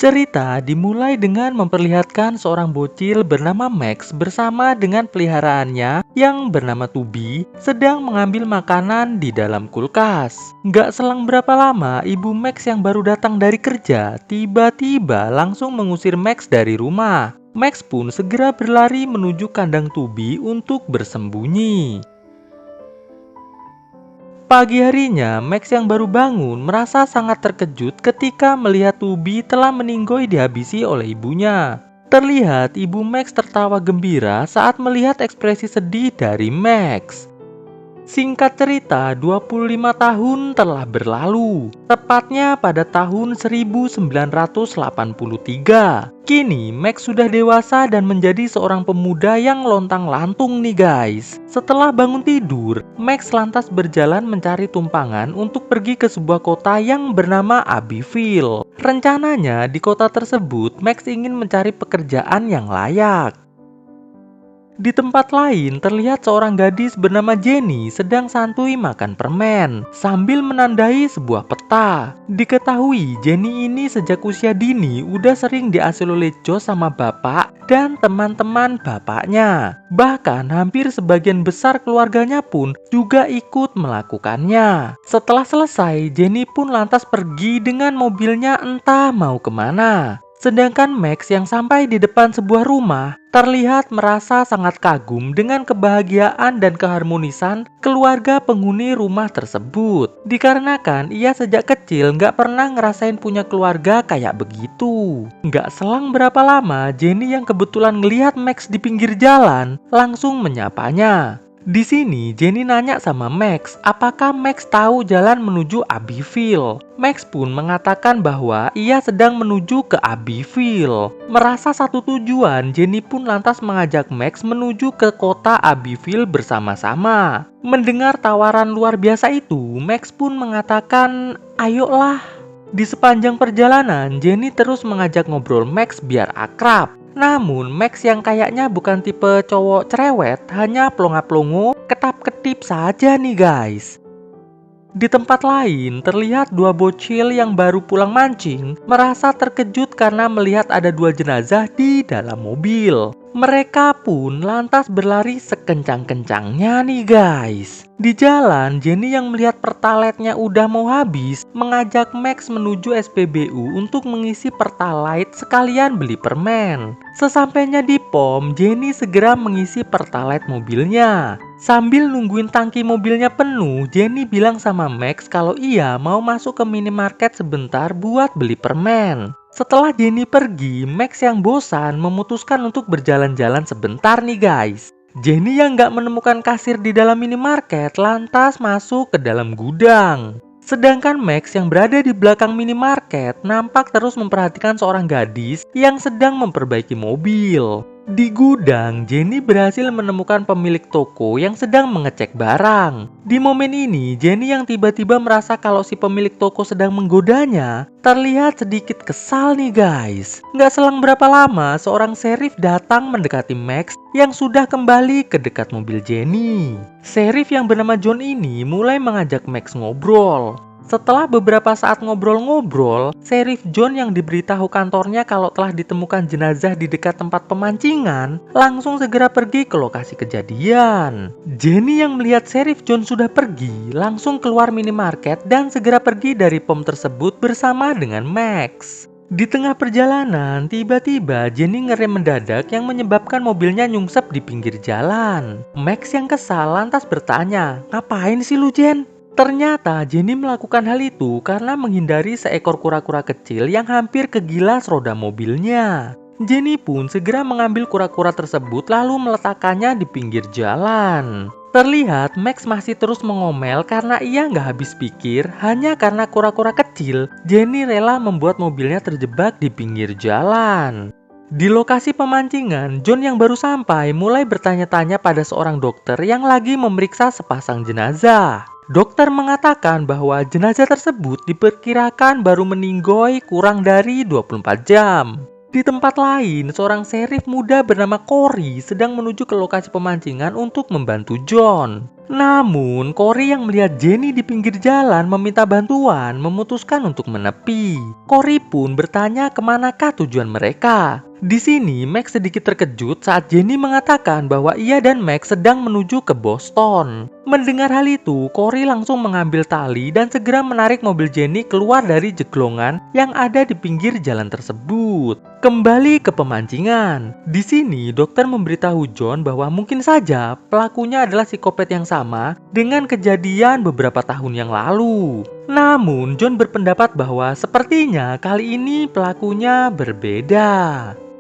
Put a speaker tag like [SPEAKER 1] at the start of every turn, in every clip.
[SPEAKER 1] Cerita dimulai dengan memperlihatkan seorang bocil bernama Max bersama dengan peliharaannya yang bernama Tubi sedang mengambil makanan di dalam kulkas. Nggak selang berapa lama, ibu Max yang baru datang dari kerja tiba-tiba langsung mengusir Max dari rumah. Max pun segera berlari menuju kandang Tubi untuk bersembunyi. Pagi harinya, Max yang baru bangun merasa sangat terkejut ketika melihat Tubi telah meninggoy dihabisi oleh ibunya. Terlihat ibu Max tertawa gembira saat melihat ekspresi sedih dari Max. Singkat cerita, 25 tahun telah berlalu, tepatnya pada tahun 1983. Kini, Max sudah dewasa dan menjadi seorang pemuda yang lontang-lantung nih guys. Setelah bangun tidur, Max lantas berjalan mencari tumpangan untuk pergi ke sebuah kota yang bernama Abbeville. Rencananya, di kota tersebut, Max ingin mencari pekerjaan yang layak. Di tempat lain, terlihat seorang gadis bernama Jenny sedang santuy makan permen sambil menandai sebuah peta. Diketahui Jenny ini sejak usia dini udah sering diasuh oleh Joe sama bapak dan teman-teman bapaknya. Bahkan hampir sebagian besar keluarganya pun juga ikut melakukannya. Setelah selesai, Jenny pun lantas pergi dengan mobilnya entah mau kemana. Sedangkan Max yang sampai di depan sebuah rumah terlihat merasa sangat kagum dengan kebahagiaan dan keharmonisan keluarga penghuni rumah tersebut. Dikarenakan ia sejak kecil nggak pernah ngerasain punya keluarga kayak begitu. Nggak selang berapa lama, Jenny yang kebetulan ngelihat Max di pinggir jalan langsung menyapanya. Di sini Jenny nanya sama Max, apakah Max tahu jalan menuju Abbeville? Max pun mengatakan bahwa ia sedang menuju ke Abbeville. Merasa satu tujuan, Jenny pun lantas mengajak Max menuju ke kota Abbeville bersama-sama. Mendengar tawaran luar biasa itu, Max pun mengatakan, ayolah. Di sepanjang perjalanan, Jenny terus mengajak ngobrol Max biar akrab. Namun, Max yang kayaknya bukan tipe cowok cerewet, hanya plonga-plongo, ketap-ketip saja nih guys. Di tempat lain, terlihat dua bocil yang baru pulang mancing merasa terkejut karena melihat ada dua jenazah di dalam mobil. Mereka pun lantas berlari sekencang-kencangnya nih guys. Di jalan, Jenny yang melihat pertalaitnya udah mau habis mengajak Max menuju SPBU untuk mengisi pertalite sekalian beli permen. Sesampainya di pom, Jenny segera mengisi pertalite mobilnya. Sambil nungguin tangki mobilnya penuh, Jenny bilang sama Max kalau ia mau masuk ke minimarket sebentar buat beli permen. Setelah Jenny pergi, Max yang bosan memutuskan untuk berjalan-jalan sebentar nih guys. Jenny yang gak menemukan kasir di dalam minimarket lantas masuk ke dalam gudang. Sedangkan Max yang berada di belakang minimarket nampak terus memperhatikan seorang gadis yang sedang memperbaiki mobil. Di gudang, Jenny berhasil menemukan pemilik toko yang sedang mengecek barang. Di momen ini, Jenny yang tiba-tiba merasa kalau si pemilik toko sedang menggodanya, terlihat sedikit kesal nih guys. Nggak selang berapa lama, seorang sheriff datang mendekati Max yang sudah kembali ke dekat mobil Jenny. Sheriff yang bernama John ini mulai mengajak Max ngobrol. Setelah beberapa saat ngobrol-ngobrol, Sheriff John yang diberitahu kantornya kalau telah ditemukan jenazah di dekat tempat pemancingan, langsung segera pergi ke lokasi kejadian. Jenny yang melihat Sheriff John sudah pergi, langsung keluar minimarket dan segera pergi dari pom tersebut bersama dengan Max. Di tengah perjalanan, tiba-tiba Jenny ngerem mendadak yang menyebabkan mobilnya nyungsep di pinggir jalan. Max yang kesal lantas bertanya, ngapain sih lu Jen? Ternyata Jenny melakukan hal itu karena menghindari seekor kura-kura kecil yang hampir kegilas roda mobilnya. Jenny pun segera mengambil kura-kura tersebut lalu meletakkannya di pinggir jalan. Terlihat Max masih terus mengomel karena ia nggak habis pikir hanya karena kura-kura kecil. Jenny rela membuat mobilnya terjebak di pinggir jalan. Di lokasi pemancingan, John yang baru sampai mulai bertanya-tanya pada seorang dokter yang lagi memeriksa sepasang jenazah. Dokter mengatakan bahwa jenazah tersebut diperkirakan baru meninggoy kurang dari 24 jam. Di tempat lain, seorang sheriff muda bernama Cory sedang menuju ke lokasi pemancingan untuk membantu John. Namun, Cory yang melihat Jenny di pinggir jalan meminta bantuan memutuskan untuk menepi. Cory pun bertanya kemanakah tujuan mereka. Di sini, Max sedikit terkejut saat Jenny mengatakan bahwa ia dan Max sedang menuju ke Boston. Mendengar hal itu, Cory langsung mengambil tali dan segera menarik mobil Jenny keluar dari jeglongan yang ada di pinggir jalan tersebut. Kembali ke pemancingan. Di sini, dokter memberitahu John bahwa mungkin saja pelakunya adalah psikopat yang sama dengan kejadian beberapa tahun yang lalu. Namun, John berpendapat bahwa sepertinya kali ini pelakunya berbeda.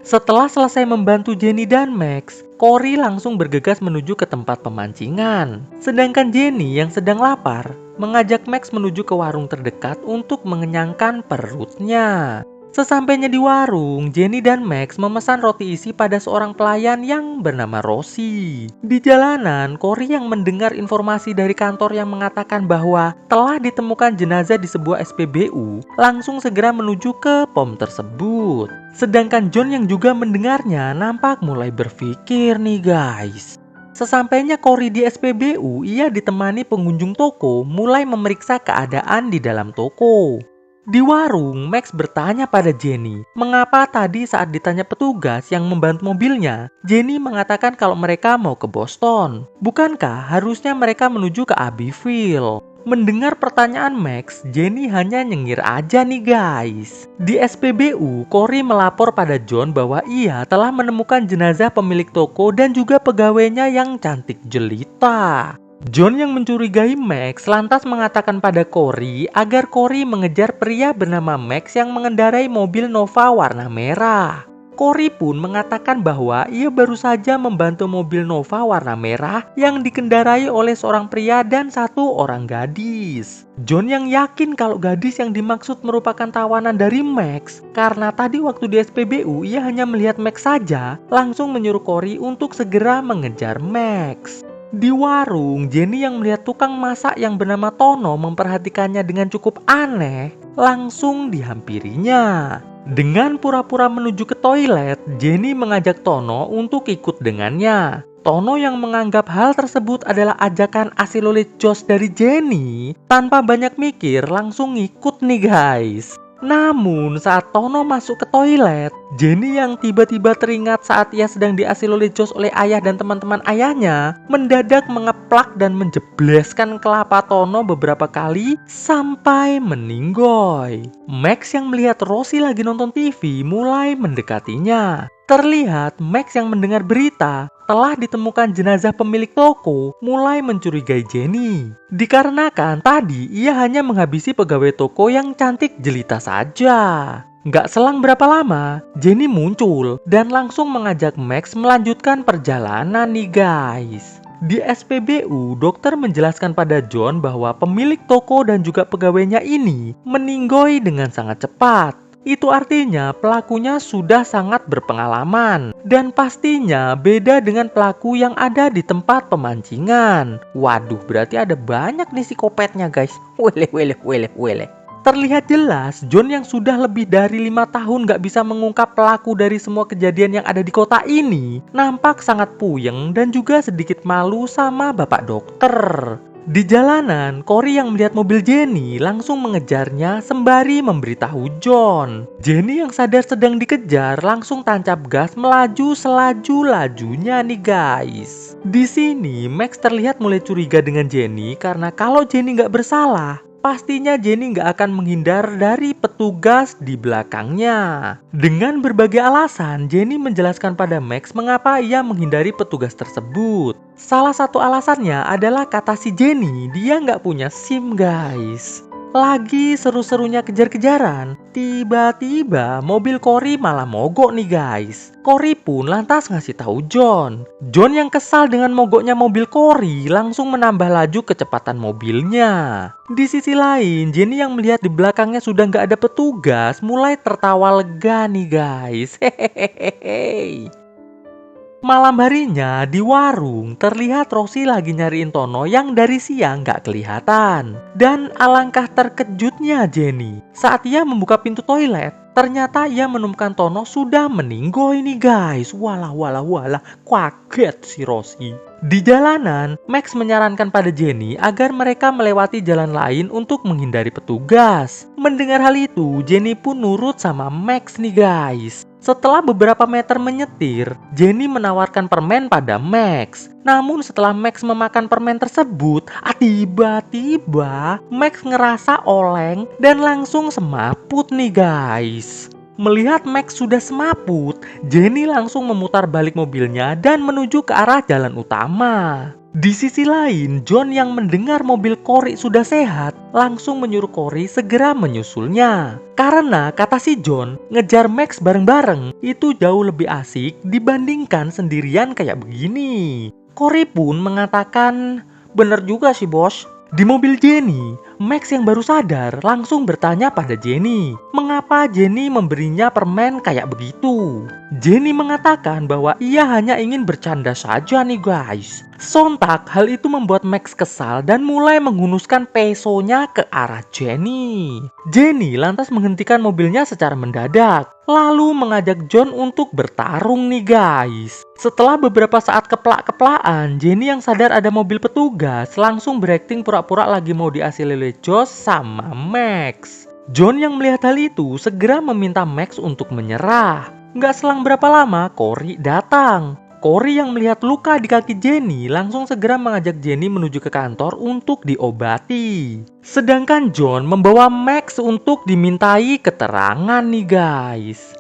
[SPEAKER 1] Setelah selesai membantu Jenny dan Max, Cory langsung bergegas menuju ke tempat pemancingan. Sedangkan Jenny yang sedang lapar mengajak Max menuju ke warung terdekat untuk mengenyangkan perutnya. Sesampainya di warung, Jenny dan Max memesan roti isi pada seorang pelayan yang bernama Rosie. Di jalanan, Cory yang mendengar informasi dari kantor yang mengatakan bahwa telah ditemukan jenazah di sebuah SPBU, langsung segera menuju ke pom tersebut. Sedangkan John yang juga mendengarnya nampak mulai berpikir nih guys. Sesampainya Cory di SPBU, ia ditemani pengunjung toko mulai memeriksa keadaan di dalam toko. Di warung, Max bertanya pada Jenny, mengapa tadi saat ditanya petugas yang membantu mobilnya, Jenny mengatakan kalau mereka mau ke Boston. Bukankah harusnya mereka menuju ke Abbeville? Mendengar pertanyaan Max, Jenny hanya nyengir aja nih guys. Di SPBU, Cory melapor pada John bahwa ia telah menemukan jenazah pemilik toko dan juga pegawainya yang cantik jelita. John yang mencurigai Max lantas mengatakan pada Cory agar Cory mengejar pria bernama Max yang mengendarai mobil Nova warna merah. Cory pun mengatakan bahwa ia baru saja membantu mobil Nova warna merah yang dikendarai oleh seorang pria dan satu orang gadis. John yang yakin kalau gadis yang dimaksud merupakan tawanan dari Max karena tadi waktu di SPBU ia hanya melihat Max saja, langsung menyuruh Cory untuk segera mengejar Max. Di warung, Jenny yang melihat tukang masak yang bernama Tono memperhatikannya dengan cukup aneh, langsung dihampirinya. Dengan pura-pura menuju ke toilet, Jenny mengajak Tono untuk ikut dengannya. Tono yang menganggap hal tersebut adalah ajakan asilolit Josh dari Jenny, tanpa banyak mikir langsung ngikut nih guys. Namun saat Tono masuk ke toilet, Jenny yang tiba-tiba teringat saat ia sedang diasuh oleh Josh oleh ayah dan teman-teman ayahnya, mendadak mengeplak dan menjebleskan kelapa Tono beberapa kali sampai meninggoy. Max yang melihat Rosie lagi nonton TV mulai mendekatinya. Terlihat Max yang mendengar berita telah ditemukan jenazah pemilik toko mulai mencurigai Jenny. Dikarenakan tadi ia hanya menghabisi pegawai toko yang cantik jelita saja. Nggak selang berapa lama, Jenny muncul dan langsung mengajak Max melanjutkan perjalanan nih guys. Di SPBU, dokter menjelaskan pada John bahwa pemilik toko dan juga pegawainya ini meninggoy dengan sangat cepat. Itu artinya pelakunya sudah sangat berpengalaman dan pastinya beda dengan pelaku yang ada di tempat pemancingan. Waduh, berarti ada banyak nih psikopatnya guys. Wele. Terlihat jelas John yang sudah lebih dari 5 tahun gak bisa mengungkap pelaku dari semua kejadian yang ada di kota ini nampak sangat puyeng dan juga sedikit malu sama bapak dokter. Di jalanan, Cory yang melihat mobil Jenny langsung mengejarnya sembari memberitahu John. Jenny yang sadar sedang dikejar langsung tancap gas melaju selaju-lajunya nih guys. Di sini Max terlihat mulai curiga dengan Jenny karena kalau Jenny nggak bersalah, pastinya Jenny nggak akan menghindar dari petugas di belakangnya. Dengan berbagai alasan, Jenny menjelaskan pada Max mengapa ia menghindari petugas tersebut. Salah satu alasannya adalah kata si Jenny, dia nggak punya SIM guys. Lagi seru-serunya kejar-kejaran, tiba-tiba mobil Cory malah mogok nih guys. Cory pun lantas ngasih tahu John. John yang kesal dengan mogoknya mobil Cory langsung menambah laju kecepatan mobilnya. Di sisi lain, Jenny yang melihat di belakangnya sudah nggak ada petugas mulai tertawa lega nih guys. Hehehe. Malam harinya di warung terlihat Rosie lagi nyariin Tono yang dari siang gak kelihatan. Dan alangkah terkejutnya Jenny saat ia membuka pintu toilet, Ternyata ia menemukan Tono sudah meninggoy nih guys. Walah walah walah, kaget si Rosie. Di jalanan, Max menyarankan pada Jenny agar mereka melewati jalan lain untuk menghindari petugas. Mendengar hal itu, Jenny pun nurut sama Max nih guys. Setelah beberapa meter menyetir, Jenny menawarkan permen pada Max. Namun setelah Max memakan permen tersebut, tiba-tiba Max ngerasa oleng dan langsung semaput nih guys. Melihat Max sudah semaput, Jenny langsung memutar balik mobilnya dan menuju ke arah jalan utama. Di sisi lain, John yang mendengar mobil Cory sudah sehat, langsung menyuruh Cory segera menyusulnya. Karena kata si John, ngejar Max bareng-bareng itu jauh lebih asik dibandingkan sendirian kayak begini. Cory pun mengatakan, bener juga sih bos. Di mobil Jenny, Max yang baru sadar langsung bertanya pada Jenny, mengapa Jenny memberinya permen kayak begitu. Jenny mengatakan bahwa ia hanya ingin bercanda saja nih guys. Sontak hal itu membuat Max kesal dan mulai menghunuskan pesonya ke arah Jenny. Jenny lantas menghentikan mobilnya secara mendadak, lalu mengajak John untuk bertarung nih guys. Setelah beberapa saat keplak-keplaan, Jenny yang sadar ada mobil petugas langsung berakting pura-pura lagi mau diasili oleh Josh sama Max. John yang melihat hal itu segera meminta Max untuk menyerah. Nggak selang berapa lama, Cory datang. Cory yang melihat luka di kaki Jenny langsung segera mengajak Jenny menuju ke kantor untuk diobati. Sedangkan John membawa Max untuk dimintai keterangan nih guys.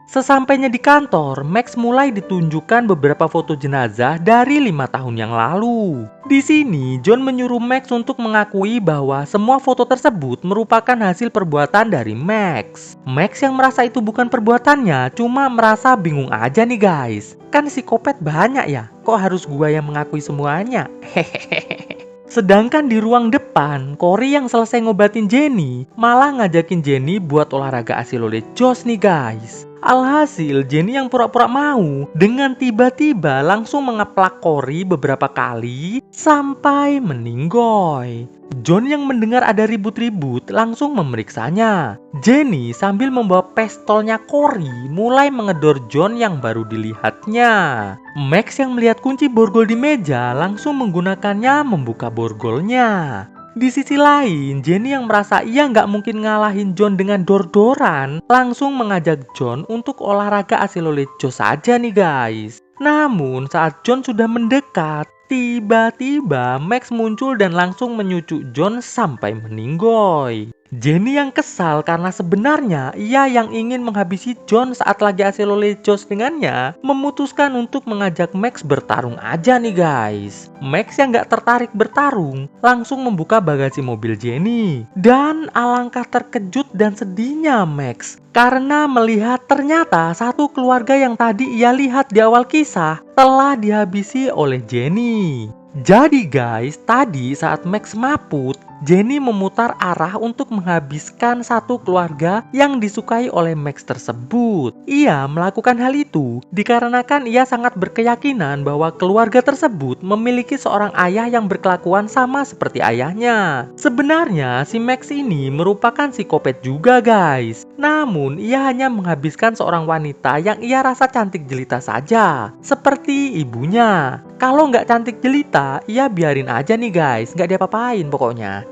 [SPEAKER 1] Sesampainya di kantor, Max mulai ditunjukkan beberapa foto jenazah dari 5 tahun yang lalu. Di sini, John menyuruh Max untuk mengakui bahwa semua foto tersebut merupakan hasil perbuatan dari Max. Max yang merasa itu bukan perbuatannya, cuma merasa bingung aja nih guys. Kan psikopat banyak ya, kok harus gua yang mengakui semuanya? Hehehe. Sedangkan di ruang depan, Cory yang selesai ngobatin Jenny malah ngajakin Jenny buat olahraga asil oleh Josh nih guys. Alhasil Jenny yang pura-pura mau dengan tiba-tiba langsung mengeplak Cory beberapa kali sampai meninggoy. John yang mendengar ada ribut-ribut langsung memeriksanya. Jenny sambil membawa pistolnya Cory mulai mengedor John yang baru dilihatnya. Max yang melihat kunci borgol di meja langsung menggunakannya membuka borgolnya. Di sisi lain, Jenny yang merasa ia nggak mungkin ngalahin John dengan dor-doran langsung mengajak John untuk olahraga asil oleh Josh saja nih guys. Namun saat John sudah mendekat, tiba-tiba Max muncul dan langsung menyucuk John sampai meninggoy. Jenny yang kesal karena sebenarnya ia yang ingin menghabisi John saat lagi asil oleh Josh dengannya, memutuskan untuk mengajak Max bertarung aja nih guys. Max yang gak tertarik bertarung langsung membuka bagasi mobil Jenny. Dan alangkah terkejut dan sedihnya Max karena melihat ternyata satu keluarga yang tadi ia lihat di awal kisah telah dihabisi oleh Jenny. Jadi guys, tadi saat Max maput, Jenny memutar arah untuk menghabiskan satu keluarga yang disukai oleh Max tersebut. Ia melakukan hal itu dikarenakan ia sangat berkeyakinan bahwa keluarga tersebut memiliki seorang ayah yang berkelakuan sama seperti ayahnya. Sebenarnya si Max ini merupakan psikopat juga guys. Namun ia hanya menghabiskan seorang wanita yang ia rasa cantik jelita saja, seperti ibunya. Kalau nggak cantik jelita, ia biarin aja nih guys, nggak diapa-apain pokoknya.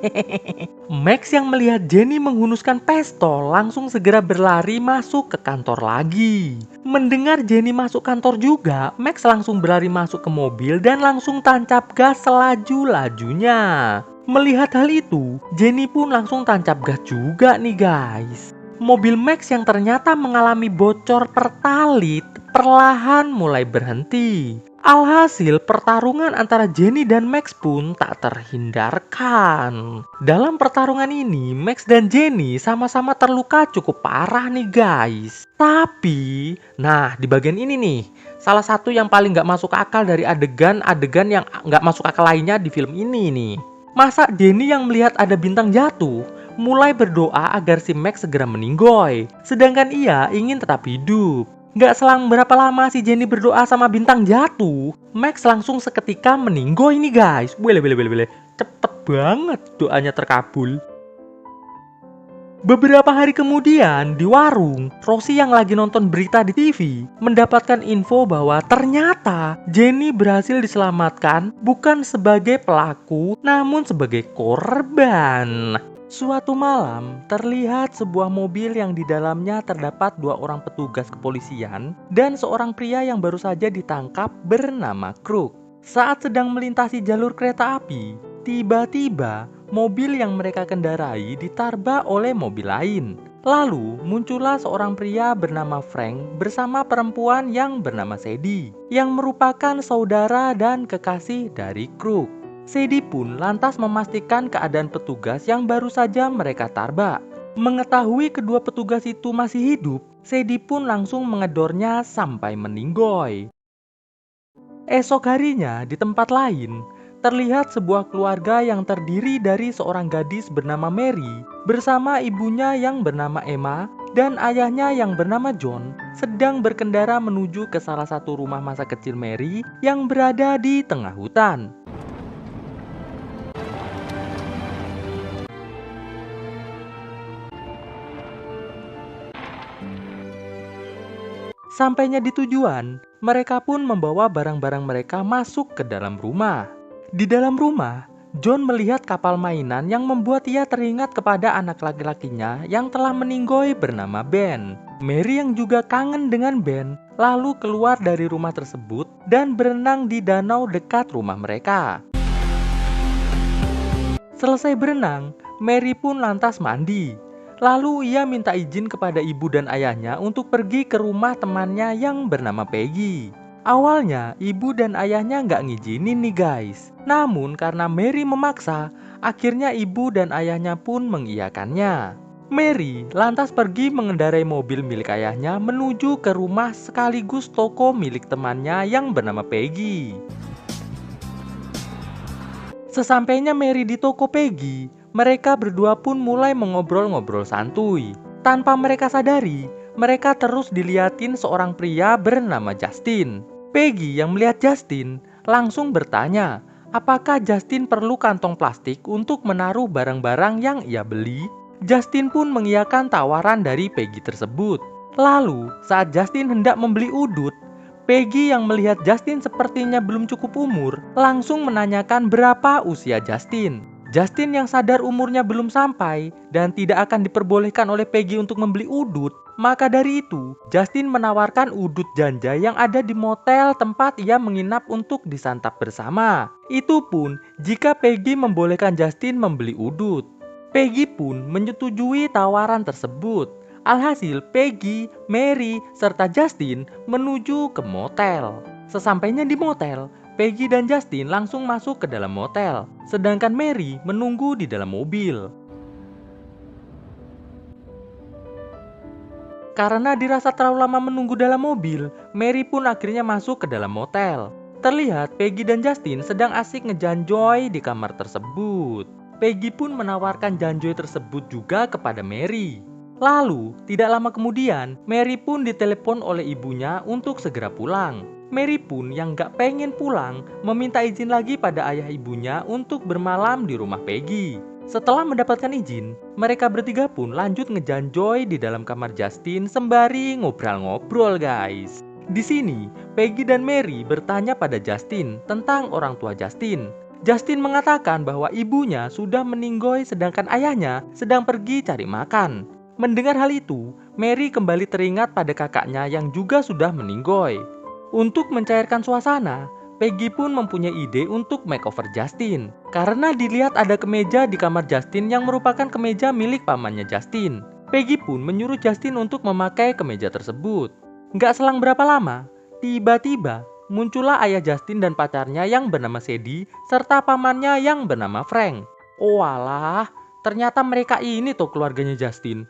[SPEAKER 1] Max yang melihat Jenny menghunuskan pistol langsung segera berlari masuk ke kantor lagi. Mendengar Jenny masuk kantor juga, Max langsung berlari masuk ke mobil dan langsung tancap gas selaju-lajunya. Melihat hal itu, Jenny pun langsung tancap gas juga nih guys. Mobil Max yang ternyata mengalami bocor pertalit perlahan mulai berhenti. Alhasil pertarungan antara Jenny dan Max pun tak terhindarkan. Dalam pertarungan ini, Max dan Jenny sama-sama terluka cukup parah nih guys. Tapi, nah di bagian ini nih, salah satu yang paling gak masuk akal dari adegan-adegan yang gak masuk akal lainnya di film ini nih. Masa Jenny yang melihat ada bintang jatuh, mulai berdoa agar si Max segera meninggoy, sedangkan ia ingin tetap hidup. Gak selang berapa lama si Jenny berdoa sama bintang jatuh, Max langsung seketika meninggoy nih guys. Boleh. Cepet banget doanya terkabul. Beberapa hari kemudian di warung, Rosie yang lagi nonton berita di TV mendapatkan info bahwa ternyata Jenny berhasil diselamatkan bukan sebagai pelaku namun sebagai korban. Suatu malam, terlihat sebuah mobil yang di dalamnya terdapat 2 orang petugas kepolisian dan seorang pria yang baru saja ditangkap bernama Crook. Saat sedang melintasi jalur kereta api, tiba-tiba mobil yang mereka kendarai ditabrak oleh mobil lain. Lalu muncullah seorang pria bernama Frank bersama perempuan yang bernama Sadie, yang merupakan saudara dan kekasih dari Crook. Sadie pun lantas memastikan keadaan petugas yang baru saja mereka tabrak. Mengetahui kedua petugas itu masih hidup, Sadie pun langsung mengedornya sampai meninggoy. Esok harinya di tempat lain, terlihat sebuah keluarga yang terdiri dari seorang gadis bernama Mary bersama ibunya yang bernama Emma dan ayahnya yang bernama John sedang berkendara menuju ke salah satu rumah masa kecil Mary yang berada di tengah hutan. Sampainya di tujuan, mereka pun membawa barang-barang mereka masuk ke dalam rumah. Di dalam rumah, John melihat kapal mainan yang membuat ia teringat kepada anak laki-lakinya yang telah meninggoy bernama Ben. Mary yang juga kangen dengan Ben, lalu keluar dari rumah tersebut dan berenang di danau dekat rumah mereka. Selesai berenang, Mary pun lantas mandi. Lalu ia minta izin kepada ibu dan ayahnya untuk pergi ke rumah temannya yang bernama Peggy. Awalnya ibu dan ayahnya nggak ngizinin nih guys. Namun karena Mary memaksa, akhirnya ibu dan ayahnya pun mengiyakannya. Mary lantas pergi mengendarai mobil milik ayahnya menuju ke rumah sekaligus toko milik temannya yang bernama Peggy. Sesampainya Mary di toko Peggy, mereka berdua pun mulai mengobrol-ngobrol santuy. Tanpa mereka sadari, mereka terus diliatin seorang pria bernama Justin. Peggy yang melihat Justin langsung bertanya, apakah Justin perlu kantong plastik untuk menaruh barang-barang yang ia beli? Justin pun mengiyakan tawaran dari Peggy tersebut. Lalu, saat Justin hendak membeli udut, Peggy yang melihat Justin sepertinya belum cukup umur, langsung menanyakan berapa usia Justin. Justin yang sadar umurnya belum sampai dan tidak akan diperbolehkan oleh Peggy untuk membeli udut. Maka dari itu, Justin menawarkan udut janja yang ada di motel tempat ia menginap untuk disantap bersama. Itu pun jika Peggy membolehkan Justin membeli udut. Peggy pun menyetujui tawaran tersebut. Alhasil Peggy, Mary, serta Justin menuju ke motel. Sesampainya di motel, Peggy dan Justin langsung masuk ke dalam motel, sedangkan Mary menunggu di dalam mobil. Karena dirasa terlalu lama menunggu dalam mobil, Mary pun akhirnya masuk ke dalam motel. Terlihat Peggy dan Justin sedang asik ngejanjoy di kamar tersebut. Peggy pun menawarkan janjoy tersebut juga kepada Mary. Lalu, tidak lama kemudian, Mary pun ditelepon oleh ibunya untuk segera pulang. Mary pun yang gak pengen pulang, meminta izin lagi pada ayah ibunya untuk bermalam di rumah Peggy. Setelah mendapatkan izin, mereka bertiga pun lanjut ngejanjoy di dalam kamar Justin sembari ngobrol-ngobrol guys. Di sini, Peggy dan Mary bertanya pada Justin tentang orang tua Justin. Justin mengatakan bahwa ibunya sudah meninggoy sedangkan ayahnya sedang pergi cari makan. Mendengar hal itu, Mary kembali teringat pada kakaknya yang juga sudah meninggoy. Untuk mencairkan suasana, Peggy pun mempunyai ide untuk makeover Justin. Karena dilihat ada kemeja di kamar Justin yang merupakan kemeja milik pamannya Justin. Peggy pun menyuruh Justin untuk memakai kemeja tersebut. Nggak selang berapa lama, tiba-tiba muncullah ayah Justin dan pacarnya yang bernama Sadie serta pamannya yang bernama Frank. Oh alah, ternyata mereka ini tuh keluarganya Justin.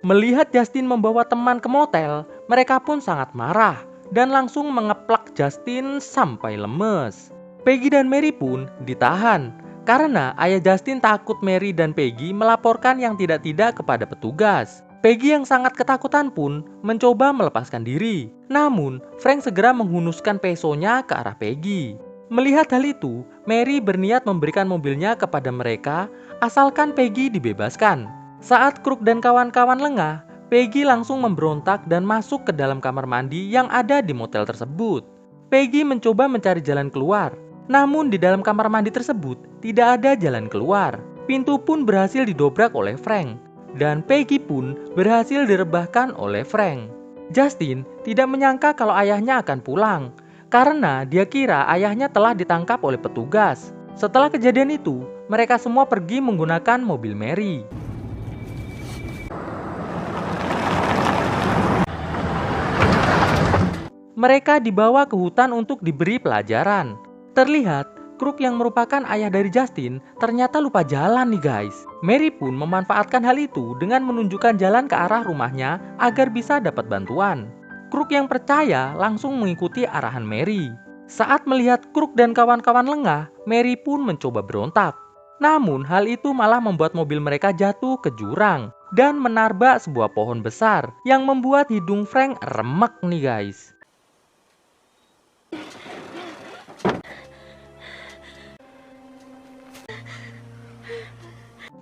[SPEAKER 1] Melihat Justin membawa teman ke motel, mereka pun sangat marah dan langsung mengeplak Justin sampai lemes. Peggy dan Mary pun ditahan karena ayah Justin takut Mary dan Peggy melaporkan yang tidak-tidak kepada petugas. Peggy yang sangat ketakutan pun mencoba melepaskan diri. Namun, Frank segera menghunuskan pesonya ke arah Peggy. Melihat hal itu, Mary berniat memberikan mobilnya kepada mereka asalkan Peggy dibebaskan. Saat Kruk dan kawan-kawan lengah, Peggy langsung memberontak dan masuk ke dalam kamar mandi yang ada di motel tersebut. Peggy mencoba mencari jalan keluar, namun di dalam kamar mandi tersebut tidak ada jalan keluar. Pintu pun berhasil didobrak oleh Frank, dan Peggy pun berhasil direbahkan oleh Frank. Justin tidak menyangka kalau ayahnya akan pulang, karena dia kira ayahnya telah ditangkap oleh petugas. Setelah kejadian itu, mereka semua pergi menggunakan mobil Mary. Mereka dibawa ke hutan untuk diberi pelajaran. Terlihat, Kruk yang merupakan ayah dari Justin ternyata lupa jalan nih guys. Mary pun memanfaatkan hal itu dengan menunjukkan jalan ke arah rumahnya agar bisa dapat bantuan. Kruk yang percaya langsung mengikuti arahan Mary. Saat melihat Kruk dan kawan-kawan lengah, Mary pun mencoba berontak. Namun hal itu malah membuat mobil mereka jatuh ke jurang dan menabrak sebuah pohon besar yang membuat hidung Frank remek nih guys.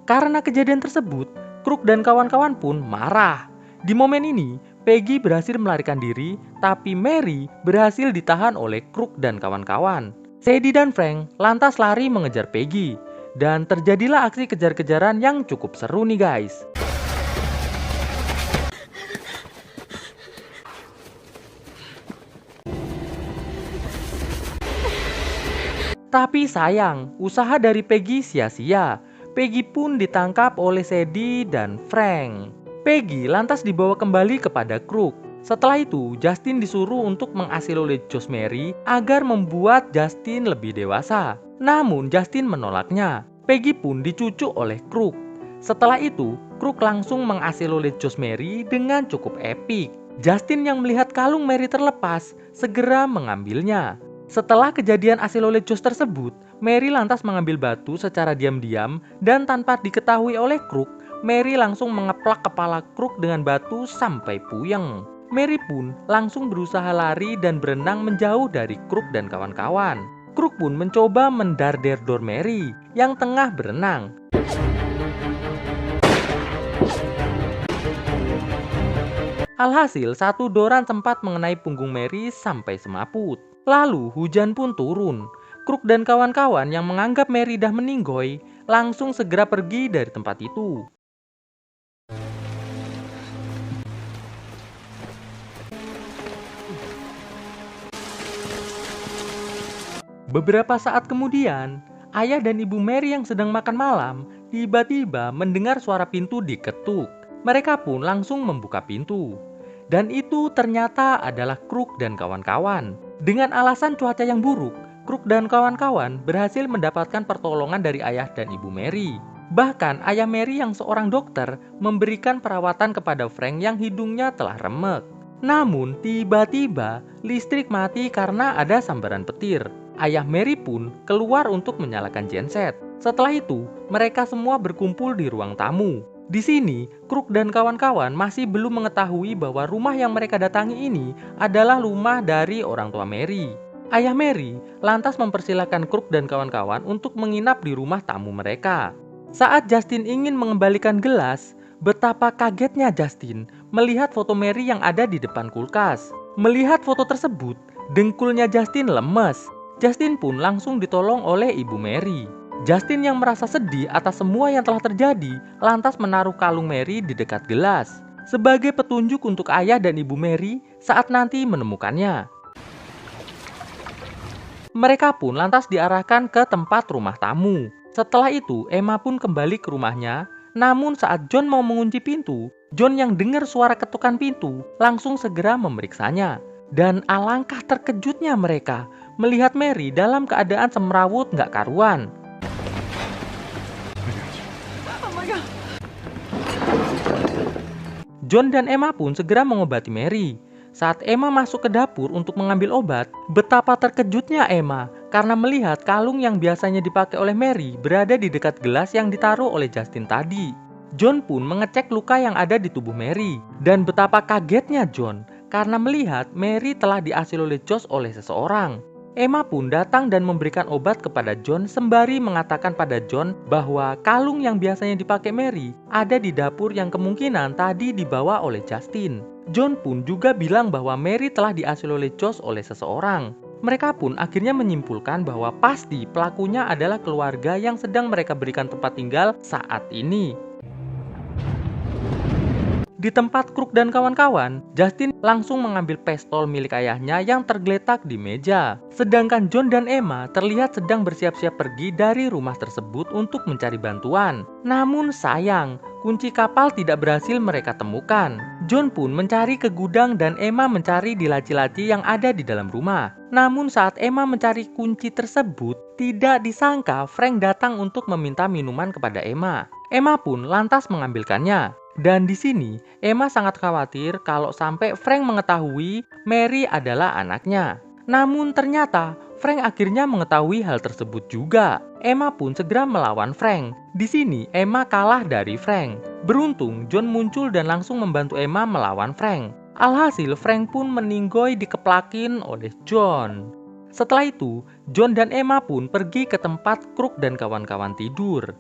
[SPEAKER 1] Karena kejadian tersebut, Kruk dan kawan-kawan pun marah. Di momen ini, Peggy berhasil melarikan diri, tapi Mary berhasil ditahan oleh Kruk dan kawan-kawan. Sadie dan Frank lantas lari mengejar Peggy, dan terjadilah aksi kejar-kejaran yang cukup seru nih guys. Tapi sayang, usaha dari Peggy sia-sia. Peggy pun ditangkap oleh Sadie dan Frank. Peggy lantas dibawa kembali kepada Kruk. Setelah itu, Justin disuruh untuk mengasilolejos Mary agar membuat Justin lebih dewasa. Namun Justin menolaknya. Peggy pun dicucuk oleh Kruk. Setelah itu, Kruk langsung mengasilolejos Mary dengan cukup epik. Justin yang melihat kalung Mary terlepas, segera mengambilnya. Setelah kejadian asilolejos tersebut, Mary lantas mengambil batu secara diam-diam dan tanpa diketahui oleh Kruk, Mary langsung mengeplak kepala Kruk dengan batu sampai puyeng. Mary pun langsung berusaha lari dan berenang menjauh dari Kruk dan kawan-kawan. Kruk pun mencoba mendarderdor Mary yang tengah berenang. Alhasil, satu doran sempat mengenai punggung Mary sampai semaput. Lalu hujan pun turun. Kruk dan kawan-kawan yang menganggap Mary dah meninggoy langsung segera pergi dari tempat itu. Beberapa saat kemudian, ayah dan ibu Mary yang sedang makan malam tiba-tiba mendengar suara pintu diketuk. Mereka pun langsung membuka pintu. Dan itu ternyata adalah Kruk dan kawan-kawan. Dengan alasan cuaca yang buruk, Kruk dan kawan-kawan berhasil mendapatkan pertolongan dari ayah dan ibu Mary. Bahkan ayah Mary yang seorang dokter memberikan perawatan kepada Frank yang hidungnya telah remek. Namun tiba-tiba listrik mati karena ada sambaran petir. Ayah Mary pun keluar untuk menyalakan genset. Setelah itu, mereka semua berkumpul di ruang tamu. Di sini, Kruk dan kawan-kawan masih belum mengetahui bahwa rumah yang mereka datangi ini adalah rumah dari orang tua Mary. Ayah Mary lantas mempersilahkan Kruk dan kawan-kawan untuk menginap di rumah tamu mereka. Saat Justin ingin mengembalikan gelas, betapa kagetnya Justin melihat foto Mary yang ada di depan kulkas. Melihat foto tersebut, dengkulnya Justin lemes. Justin pun langsung ditolong oleh ibu Mary. Justin yang merasa sedih atas semua yang telah terjadi, lantas menaruh kalung Mary di dekat gelas sebagai petunjuk untuk ayah dan ibu Mary saat nanti menemukannya. Mereka pun lantas diarahkan ke tempat rumah tamu. Setelah itu, Emma pun kembali ke rumahnya. Namun saat John mau mengunci pintu, John yang dengar suara ketukan pintu langsung segera memeriksanya. Dan alangkah terkejutnya mereka melihat Mary dalam keadaan semrawut gak karuan. John dan Emma pun segera mengobati Mary. Saat Emma masuk ke dapur untuk mengambil obat, betapa terkejutnya Emma karena melihat kalung yang biasanya dipakai oleh Mary berada di dekat gelas yang ditaruh oleh Justin tadi. John pun mengecek luka yang ada di tubuh Mary. Dan betapa kagetnya John karena melihat Mary telah diasilolejos oleh seseorang. Emma pun datang dan memberikan obat kepada John sembari mengatakan pada John bahwa kalung yang biasanya dipakai Mary ada di dapur yang kemungkinan tadi dibawa oleh Justin. John pun juga bilang bahwa Mary telah diasuh oleh Josh oleh seseorang. Mereka pun akhirnya menyimpulkan bahwa pasti pelakunya adalah keluarga yang sedang mereka berikan tempat tinggal saat ini. Di tempat Crook dan kawan-kawan, Justin langsung mengambil pistol milik ayahnya yang tergeletak di meja. Sedangkan John dan Emma terlihat sedang bersiap-siap pergi dari rumah tersebut untuk mencari bantuan. Namun sayang, kunci kapal tidak berhasil mereka temukan. John pun mencari ke gudang dan Emma mencari di laci-laci yang ada di dalam rumah. Namun saat Emma mencari kunci tersebut, tidak disangka Frank datang untuk meminta minuman kepada Emma. Emma pun lantas mengambilkannya. Dan di sini, Emma sangat khawatir kalau sampai Frank mengetahui Mary adalah anaknya. Namun ternyata Frank akhirnya mengetahui hal tersebut juga. Emma pun segera melawan Frank. Di sini Emma kalah dari Frank. Beruntung John muncul dan langsung membantu Emma melawan Frank. Alhasil Frank pun meninggoy dikeplakin oleh John. Setelah itu, John dan Emma pun pergi ke tempat Crook dan kawan-kawan tidur.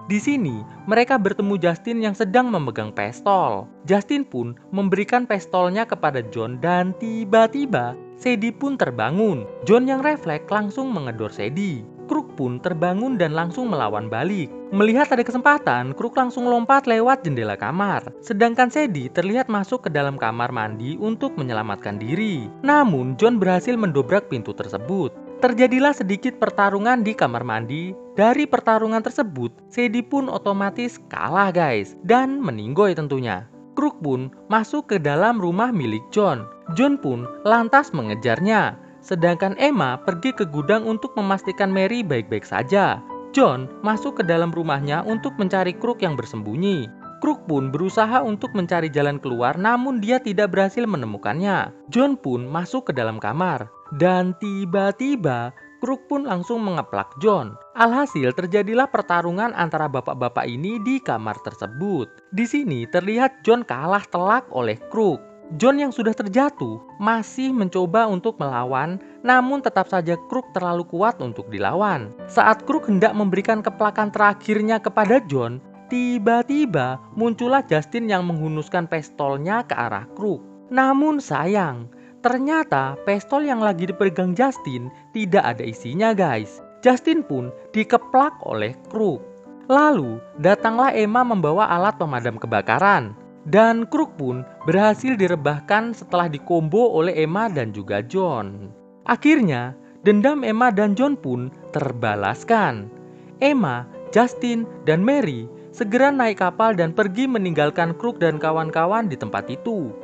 [SPEAKER 1] Di sini, mereka bertemu Justin yang sedang memegang pistol. Justin pun memberikan pistolnya kepada John dan tiba-tiba Sadie pun terbangun. John yang refleks langsung mengedor Sadie. Crook pun terbangun dan langsung melawan balik. Melihat ada kesempatan, Crook langsung lompat lewat jendela kamar. Sedangkan Sadie terlihat masuk ke dalam kamar mandi untuk menyelamatkan diri. Namun, John berhasil mendobrak pintu tersebut. Terjadilah sedikit pertarungan di kamar mandi. Dari pertarungan tersebut, Sadie pun otomatis kalah guys, dan meninggoy tentunya. Crook pun masuk ke dalam rumah milik John. John pun lantas mengejarnya. Sedangkan Emma pergi ke gudang untuk memastikan Mary baik-baik saja. John masuk ke dalam rumahnya untuk mencari Crook yang bersembunyi. Crook pun berusaha untuk mencari jalan keluar namun dia tidak berhasil menemukannya. John pun masuk ke dalam kamar. Dan tiba-tiba Crook pun langsung mengeplak John. Alhasil terjadilah pertarungan antara bapak-bapak ini di kamar tersebut. Di sini terlihat John kalah telak oleh Crook. John yang sudah terjatuh masih mencoba untuk melawan, namun tetap saja Crook terlalu kuat untuk dilawan. Saat Crook hendak memberikan keplakan terakhirnya kepada John, tiba-tiba muncullah Justin yang menghunuskan pistolnya ke arah Crook. Namun sayang, ternyata pistol yang lagi dipegang Justin tidak ada isinya guys. Justin pun dikeplak oleh Crook. Lalu datanglah Emma membawa alat pemadam kebakaran. Dan Crook pun berhasil direbahkan setelah dikombo oleh Emma dan juga John. Akhirnya dendam Emma dan John pun terbalaskan. Emma, Justin, dan Mary segera naik kapal dan pergi meninggalkan Crook dan kawan-kawan di tempat itu.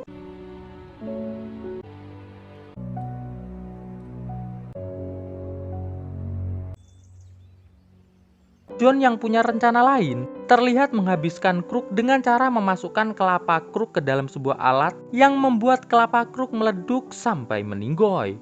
[SPEAKER 1] John yang punya rencana lain terlihat menghabiskan Crook dengan cara memasukkan kelapa Crook ke dalam sebuah alat yang membuat kelapa Crook meleduk sampai meninggoy.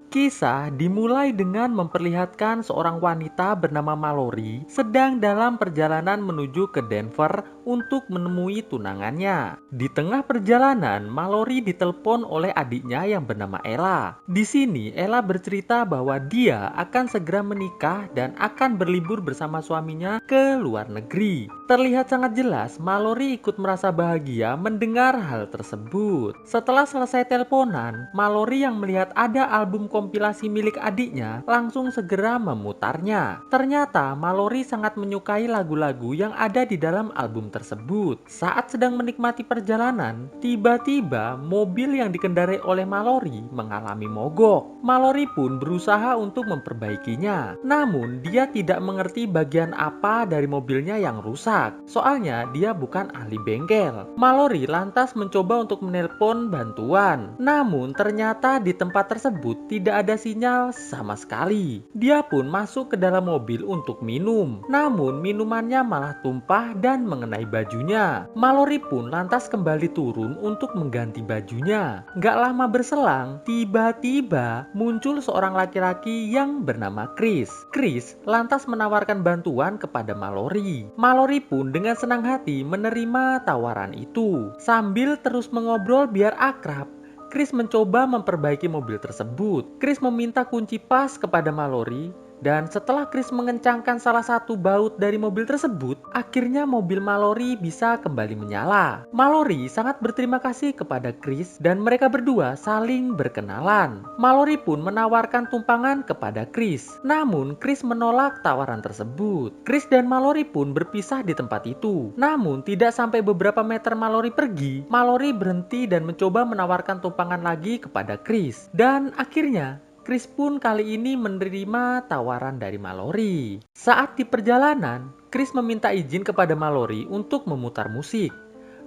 [SPEAKER 1] Kisah dimulai dengan memperlihatkan seorang wanita bernama Mallory sedang dalam perjalanan menuju ke Denver untuk menemui tunangannya. Di tengah perjalanan, Mallory ditelepon oleh adiknya yang bernama Ella. Di sini, Ella bercerita bahwa dia akan segera menikah dan akan berlibur bersama suaminya ke luar negeri. Terlihat sangat jelas, Mallory ikut merasa bahagia mendengar hal tersebut. Setelah selesai teleponan, Mallory yang melihat ada album kompilasi milik adiknya langsung segera memutarnya. Ternyata Mallory sangat menyukai lagu-lagu yang ada di dalam album tersebut. Saat sedang menikmati perjalanan, tiba-tiba mobil yang dikendarai oleh Mallory mengalami mogok. Mallory pun berusaha untuk memperbaikinya. Namun dia tidak mengerti bagian apa dari mobilnya yang rusak. Soalnya dia bukan ahli bengkel. Mallory lantas mencoba untuk menelpon bantuan. Namun ternyata di tempat tersebut tidak tidak ada sinyal sama sekali. Dia pun masuk ke dalam mobil untuk minum. Namun minumannya malah tumpah dan mengenai bajunya. Mallory pun lantas kembali turun untuk mengganti bajunya. Gak lama berselang, tiba-tiba muncul seorang laki-laki yang bernama Chris. Chris lantas menawarkan bantuan kepada Mallory. Mallory pun dengan senang hati menerima tawaran itu. Sambil terus mengobrol biar akrab, Chris mencoba memperbaiki mobil tersebut. Chris meminta kunci pas kepada Mallory. Dan setelah Chris mengencangkan salah satu baut dari mobil tersebut, akhirnya mobil Mallory bisa kembali menyala. Mallory sangat berterima kasih kepada Chris dan mereka berdua saling berkenalan. Mallory pun menawarkan tumpangan kepada Chris. Namun Chris menolak tawaran tersebut. Chris dan Mallory pun berpisah di tempat itu. Namun tidak sampai beberapa meter Mallory pergi, Mallory berhenti dan mencoba menawarkan tumpangan lagi kepada Chris. Dan akhirnya Chris pun kali ini menerima tawaran dari Mallory. Saat di perjalanan, Chris meminta izin kepada Mallory untuk memutar musik.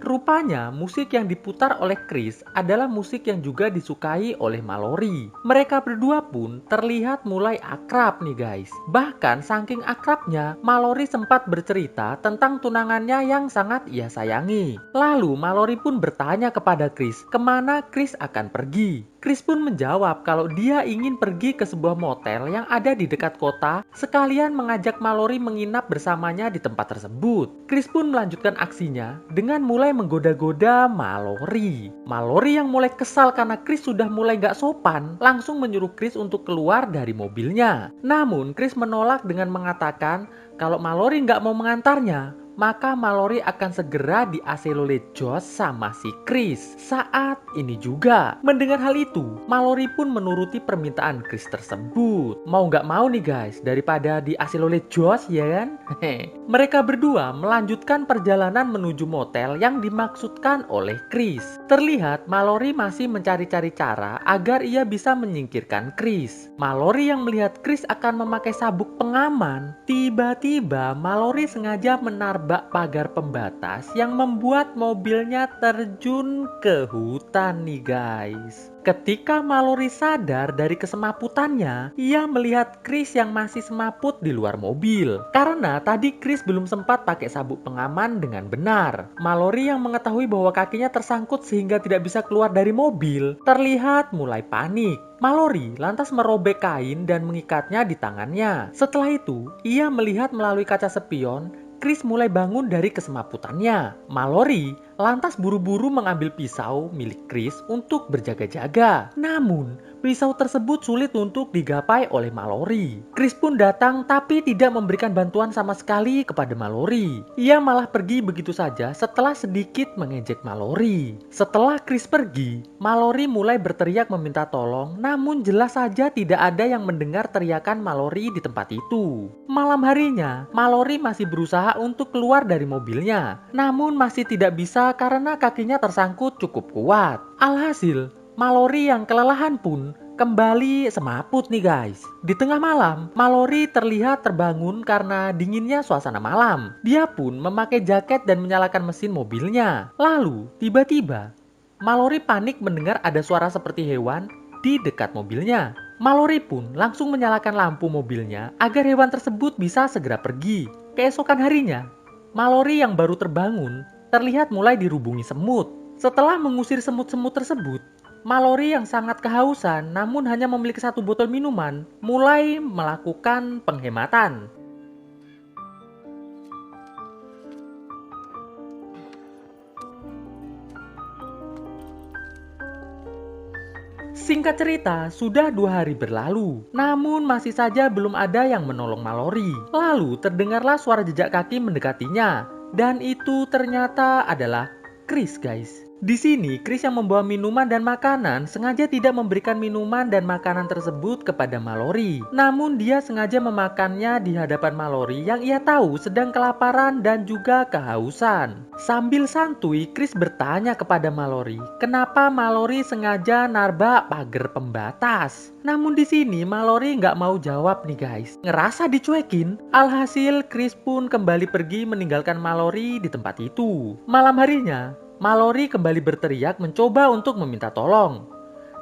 [SPEAKER 1] Rupanya musik yang diputar oleh Chris adalah musik yang juga disukai oleh Mallory. Mereka berdua pun terlihat mulai akrab nih guys. Bahkan saking akrabnya, Mallory sempat bercerita tentang tunangannya yang sangat ia sayangi. Lalu Mallory pun bertanya kepada Chris, kemana Chris akan pergi. Chris pun menjawab kalau dia ingin pergi ke sebuah motel yang ada di dekat kota, sekalian mengajak Mallory menginap bersamanya di tempat tersebut. Chris pun melanjutkan aksinya dengan mulai menggoda-goda Mallory. Mallory yang mulai kesal karena Chris sudah mulai gak sopan, langsung menyuruh Chris untuk keluar dari mobilnya. Namun Chris menolak dengan mengatakan kalau Mallory gak mau mengantarnya, maka Mallory akan segera di-AC oleh Josh sama si Chris saat ini juga. Mendengar hal itu, Mallory pun menuruti permintaan Chris tersebut. Mau gak mau nih guys, daripada di-AC oleh Josh ya kan? Mereka berdua melanjutkan perjalanan menuju motel yang dimaksudkan oleh Chris. Terlihat Mallory masih mencari-cari cara agar ia bisa menyingkirkan Chris. Mallory yang melihat Chris akan memakai sabuk pengaman, tiba-tiba Mallory sengaja menarbak pagar pembatas yang membuat mobilnya terjun ke hutan nih guys. Ketika Mallory sadar dari kesemaputannya, ia melihat Chris yang masih semaput di luar mobil. Karena tadi Chris belum sempat pakai sabuk pengaman dengan benar. Mallory yang mengetahui bahwa kakinya tersangkut sehingga tidak bisa keluar dari mobil, terlihat mulai panik. Mallory lantas merobek kain dan mengikatnya di tangannya. Setelah itu, ia melihat melalui kaca spion Chris mulai bangun dari kesemaputannya. Mallory lantas buru-buru mengambil pisau milik Chris untuk berjaga-jaga. Namun, pisau tersebut sulit untuk digapai oleh Mallory. Chris pun datang tapi tidak memberikan bantuan sama sekali kepada Mallory. Ia malah pergi begitu saja setelah sedikit mengejek Mallory. Setelah Chris pergi, Mallory mulai berteriak meminta tolong, namun jelas saja tidak ada yang mendengar teriakan Mallory di tempat itu. Malam harinya, Mallory masih berusaha untuk keluar dari mobilnya, namun masih tidak bisa karena kakinya tersangkut cukup kuat. Alhasil, Mallory yang kelelahan pun kembali semaput nih guys. Di tengah malam, Mallory terlihat terbangun karena dinginnya suasana malam. Dia pun memakai jaket dan menyalakan mesin mobilnya. Lalu, tiba-tiba, Mallory panik mendengar ada suara seperti hewan di dekat mobilnya. Mallory pun langsung menyalakan lampu mobilnya agar hewan tersebut bisa segera pergi. Keesokan harinya, Mallory yang baru terbangun terlihat mulai dirubungi semut. Setelah mengusir semut-semut tersebut, Mallory yang sangat kehausan namun hanya memiliki satu botol minuman mulai melakukan penghematan. Singkat cerita, sudah 2 hari berlalu, namun masih saja belum ada yang menolong Mallory. Lalu terdengarlah suara jejak kaki mendekatinya, dan itu ternyata adalah Chris guys. Di sini, Chris yang membawa minuman dan makanan sengaja tidak memberikan minuman dan makanan tersebut kepada Mallory. Namun dia sengaja memakannya di hadapan Mallory yang ia tahu sedang kelaparan dan juga kehausan. Sambil santuy, Chris bertanya kepada Mallory, kenapa Mallory sengaja narbak pagar pembatas. Namun di sini Mallory nggak mau jawab nih guys. Ngerasa dicuekin, alhasil Chris pun kembali pergi meninggalkan Mallory di tempat itu. Malam harinya, Mallory kembali berteriak mencoba untuk meminta tolong.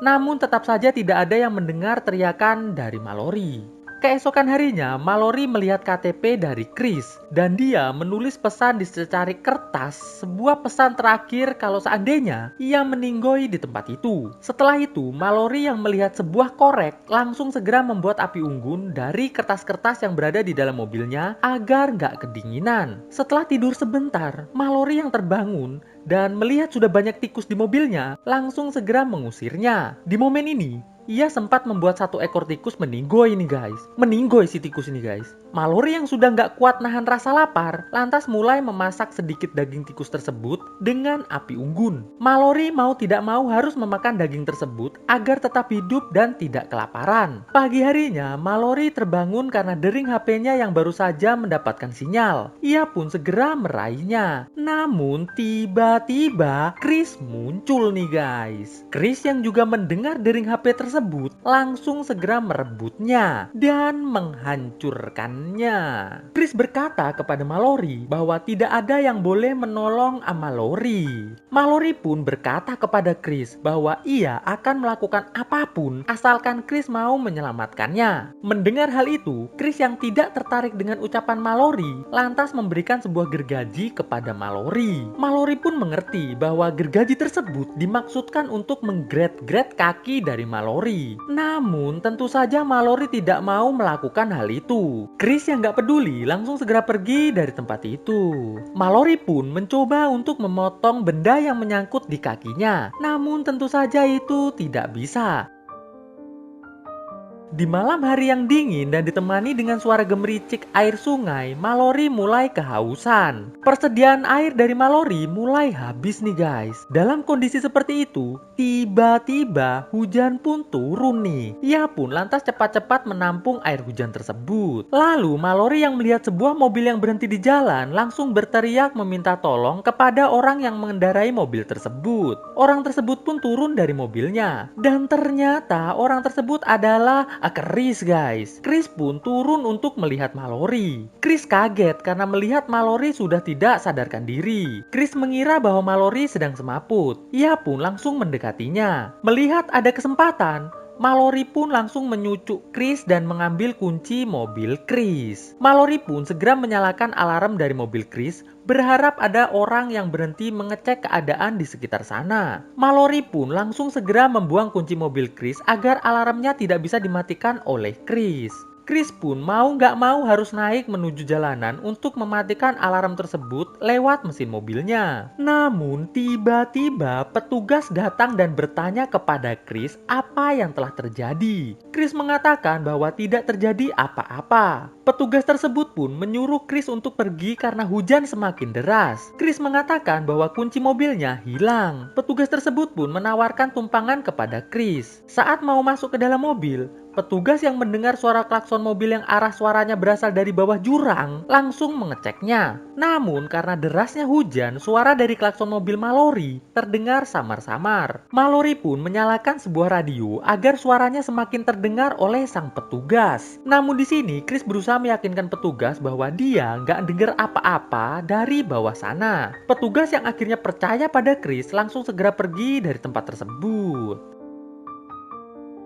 [SPEAKER 1] Namun tetap saja tidak ada yang mendengar teriakan dari Mallory. Keesokan harinya, Mallory melihat KTP dari Chris dan dia menulis pesan di secarik kertas, sebuah pesan terakhir kalau seandainya ia meninggoy di tempat itu. Setelah itu, Mallory yang melihat sebuah korek langsung segera membuat api unggun dari kertas-kertas yang berada di dalam mobilnya agar nggak kedinginan. Setelah tidur sebentar, Mallory yang terbangun dan melihat sudah banyak tikus di mobilnya langsung segera mengusirnya. Di momen ini, ia sempat membuat satu ekor tikus meninggoy ini guys. Meninggoy si tikus ini guys. Mallory yang sudah nggak kuat nahan rasa lapar, lantas mulai memasak sedikit daging tikus tersebut dengan api unggun. Mallory mau tidak mau harus memakan daging tersebut agar tetap hidup dan tidak kelaparan. Pagi harinya, Mallory terbangun karena dering HP-nya yang baru saja mendapatkan sinyal. Ia pun segera meraihnya. Namun tiba-tiba Chris muncul nih guys. Chris yang juga mendengar dering HP tersebut langsung segera merebutnya dan menghancurkannya. Chris berkata kepada Mallory bahwa tidak ada yang boleh menolong Mallory. Mallory pun berkata kepada Chris bahwa ia akan melakukan apapun asalkan Chris mau menyelamatkannya. Mendengar hal itu, Chris yang tidak tertarik dengan ucapan Mallory lantas memberikan sebuah gergaji kepada Mallory. Mallory pun mengerti bahwa gergaji tersebut dimaksudkan untuk menggret-gret kaki dari Mallory. Namun tentu saja Mallory tidak mau melakukan hal itu. Chris yang gak peduli langsung segera pergi dari tempat itu. Mallory pun mencoba untuk memotong benda yang menyangkut di kakinya. Namun tentu saja itu tidak bisa. Di malam hari yang dingin dan ditemani dengan suara gemericik air sungai, Mallory mulai kehausan. Persediaan air dari Mallory mulai habis nih guys. Dalam kondisi seperti itu, tiba-tiba hujan pun turun nih. Ia pun lantas cepat-cepat menampung air hujan tersebut. Lalu Mallory yang melihat sebuah mobil yang berhenti di jalan langsung berteriak meminta tolong kepada orang yang mengendarai mobil tersebut. Orang tersebut pun turun dari mobilnya. Dan ternyata orang tersebut adalah Chris guys. Chris pun turun untuk melihat Mallory. Chris kaget karena melihat Mallory sudah tidak sadarkan diri. Chris mengira bahwa Mallory sedang semaput. Ia pun langsung mendekatinya. Melihat ada kesempatan, Mallory pun langsung menyucuk Chris dan mengambil kunci mobil Chris. Mallory pun segera menyalakan alarm dari mobil Chris, berharap ada orang yang berhenti mengecek keadaan di sekitar sana. Mallory pun langsung segera membuang kunci mobil Chris agar alarmnya tidak bisa dimatikan oleh Chris. Chris pun mau nggak mau harus naik menuju jalanan untuk mematikan alarm tersebut lewat mesin mobilnya. Namun tiba-tiba petugas datang dan bertanya kepada Chris apa yang telah terjadi. Chris mengatakan bahwa tidak terjadi apa-apa. Petugas tersebut pun menyuruh Chris untuk pergi karena hujan semakin deras. Chris mengatakan bahwa kunci mobilnya hilang. Petugas tersebut pun menawarkan tumpangan kepada Chris. Saat mau masuk ke dalam mobil, petugas yang mendengar suara klakson mobil yang arah suaranya berasal dari bawah jurang langsung mengeceknya. Namun karena derasnya hujan, suara dari klakson mobil Mallory terdengar samar-samar. Mallory pun menyalakan sebuah radio agar suaranya semakin terdengar oleh sang petugas. Namun di sini Chris berusaha meyakinkan petugas bahwa dia nggak dengar apa-apa dari bawah sana. Petugas yang akhirnya percaya pada Chris langsung segera pergi dari tempat tersebut.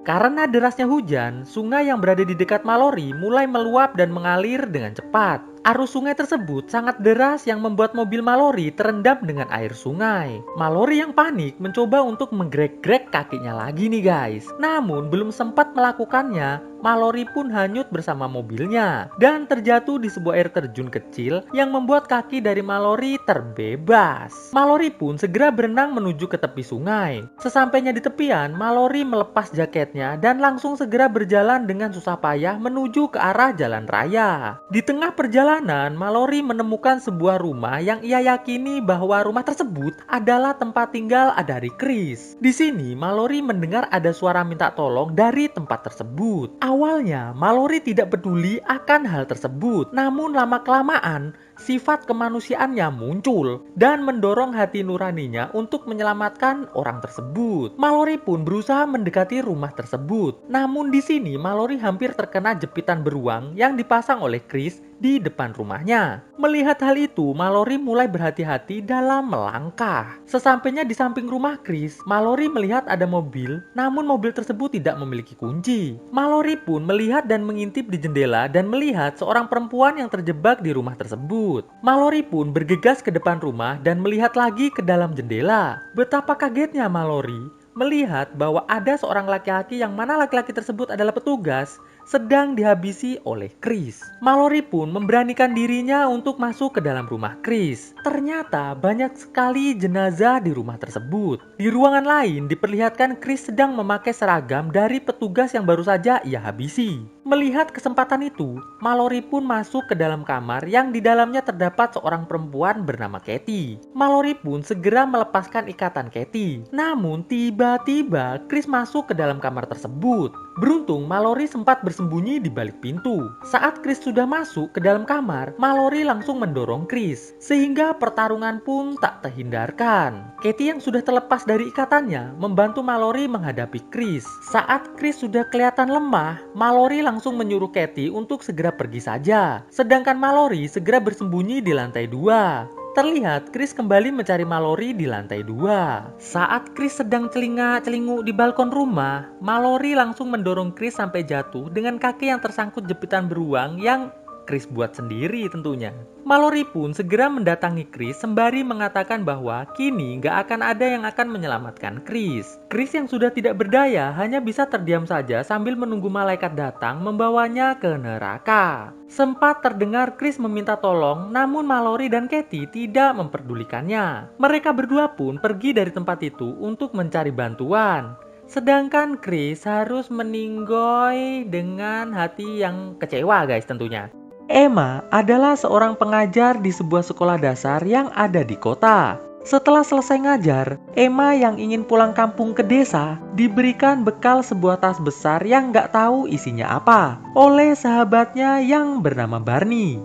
[SPEAKER 1] Karena derasnya hujan, sungai yang berada di dekat Mallory mulai meluap dan mengalir dengan cepat. Arus sungai tersebut sangat deras yang membuat mobil Mallory terendam dengan air sungai. Mallory yang panik mencoba untuk menggrek-grek kakinya lagi nih guys. Namun belum sempat melakukannya, Mallory pun hanyut bersama mobilnya dan terjatuh di sebuah air terjun kecil yang membuat kaki dari Mallory terbebas. Mallory pun segera berenang menuju ke tepi sungai. Sesampainya di tepian, Mallory melepas jaketnya dan langsung segera berjalan dengan susah payah menuju ke arah jalan raya. Di tengah perjalanan, Mallory menemukan sebuah rumah yang ia yakini bahwa rumah tersebut adalah tempat tinggal dari Chris. Di sini, Mallory mendengar ada suara minta tolong dari tempat tersebut. Awalnya, Mallory tidak peduli akan hal tersebut. Namun lama-kelamaan, sifat kemanusiaannya muncul dan mendorong hati nuraninya untuk menyelamatkan orang tersebut. Mallory pun berusaha mendekati rumah tersebut. Namun di sini Mallory hampir terkena jepitan beruang yang dipasang oleh Chris di depan rumahnya. Melihat hal itu, Mallory mulai berhati-hati dalam melangkah. Sesampainya di samping rumah Chris, Mallory melihat ada mobil, namun mobil tersebut tidak memiliki kunci. Mallory pun melihat dan mengintip di jendela dan melihat seorang perempuan yang terjebak di rumah tersebut. Mallory pun bergegas ke depan rumah dan melihat lagi ke dalam jendela. Betapa kagetnya Mallory melihat bahwa ada seorang laki-laki yang mana laki-laki tersebut adalah petugas sedang dihabisi oleh Chris. Mallory pun memberanikan dirinya untuk masuk ke dalam rumah Chris. Ternyata banyak sekali jenazah di rumah tersebut. Di ruangan lain diperlihatkan Chris sedang memakai seragam dari petugas yang baru saja ia habisi. Melihat kesempatan itu, Mallory pun masuk ke dalam kamar yang di dalamnya terdapat seorang perempuan bernama Katie. Mallory pun segera melepaskan ikatan Katie. Namun tiba-tiba Chris masuk ke dalam kamar tersebut. Beruntung Mallory sempat bersembunyi di balik pintu. Saat Chris sudah masuk ke dalam kamar, Mallory langsung mendorong Chris, sehingga pertarungan pun tak terhindarkan. Katie yang sudah terlepas dari ikatannya membantu Mallory menghadapi Chris. Saat Chris sudah kelihatan lemah, Mallory langsung menyuruh Katie untuk segera pergi saja. Sedangkan Mallory segera bersembunyi di lantai 2. Terlihat Chris kembali mencari Mallory di lantai 2. Saat Chris sedang celingak-celinguk di balkon rumah, Mallory langsung mendorong Chris sampai jatuh dengan kaki yang tersangkut jepitan beruang yang Chris buat sendiri tentunya. Mallory pun segera mendatangi Chris sembari mengatakan bahwa kini gak akan ada yang akan menyelamatkan Chris. Chris yang sudah tidak berdaya hanya bisa terdiam saja sambil menunggu malaikat datang membawanya ke neraka. Sempat terdengar Chris meminta tolong, namun Mallory dan Katie tidak memperdulikannya. Mereka berdua pun pergi dari tempat itu untuk mencari bantuan. Sedangkan Chris harus meninggoy dengan hati yang kecewa guys tentunya. Emma adalah seorang pengajar di sebuah sekolah dasar yang ada di kota. Setelah selesai ngajar, Emma yang ingin pulang kampung ke desa diberikan bekal sebuah tas besar yang gak tahu isinya apa oleh sahabatnya yang bernama Barney.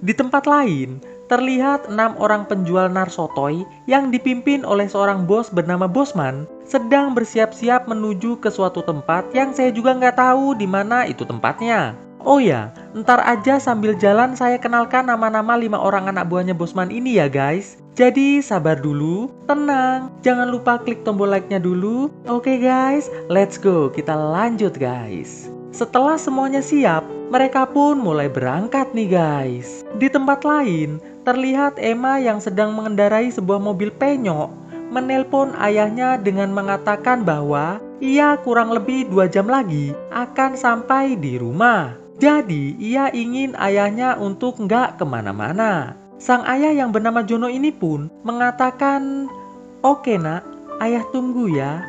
[SPEAKER 1] Di tempat lain, terlihat 6 orang penjual narsotoy yang dipimpin oleh seorang bos bernama Bosman sedang bersiap-siap menuju ke suatu tempat yang saya juga nggak tahu di mana itu tempatnya. Oh ya, ntar aja sambil jalan saya kenalkan nama-nama 5 orang anak buahnya Bosman ini ya guys. Jadi sabar dulu, tenang, jangan lupa klik tombol like-nya dulu. Oke guys, let's go, kita lanjut guys. Setelah semuanya siap, mereka pun mulai berangkat nih guys. Di tempat lain, terlihat Emma yang sedang mengendarai sebuah mobil penyok menelpon ayahnya dengan mengatakan bahwa ia kurang lebih 2 jam lagi akan sampai di rumah. Jadi ia ingin ayahnya untuk nggak kemana-mana. Sang ayah yang bernama Jono ini pun mengatakan, "Oke nak, ayah tunggu ya."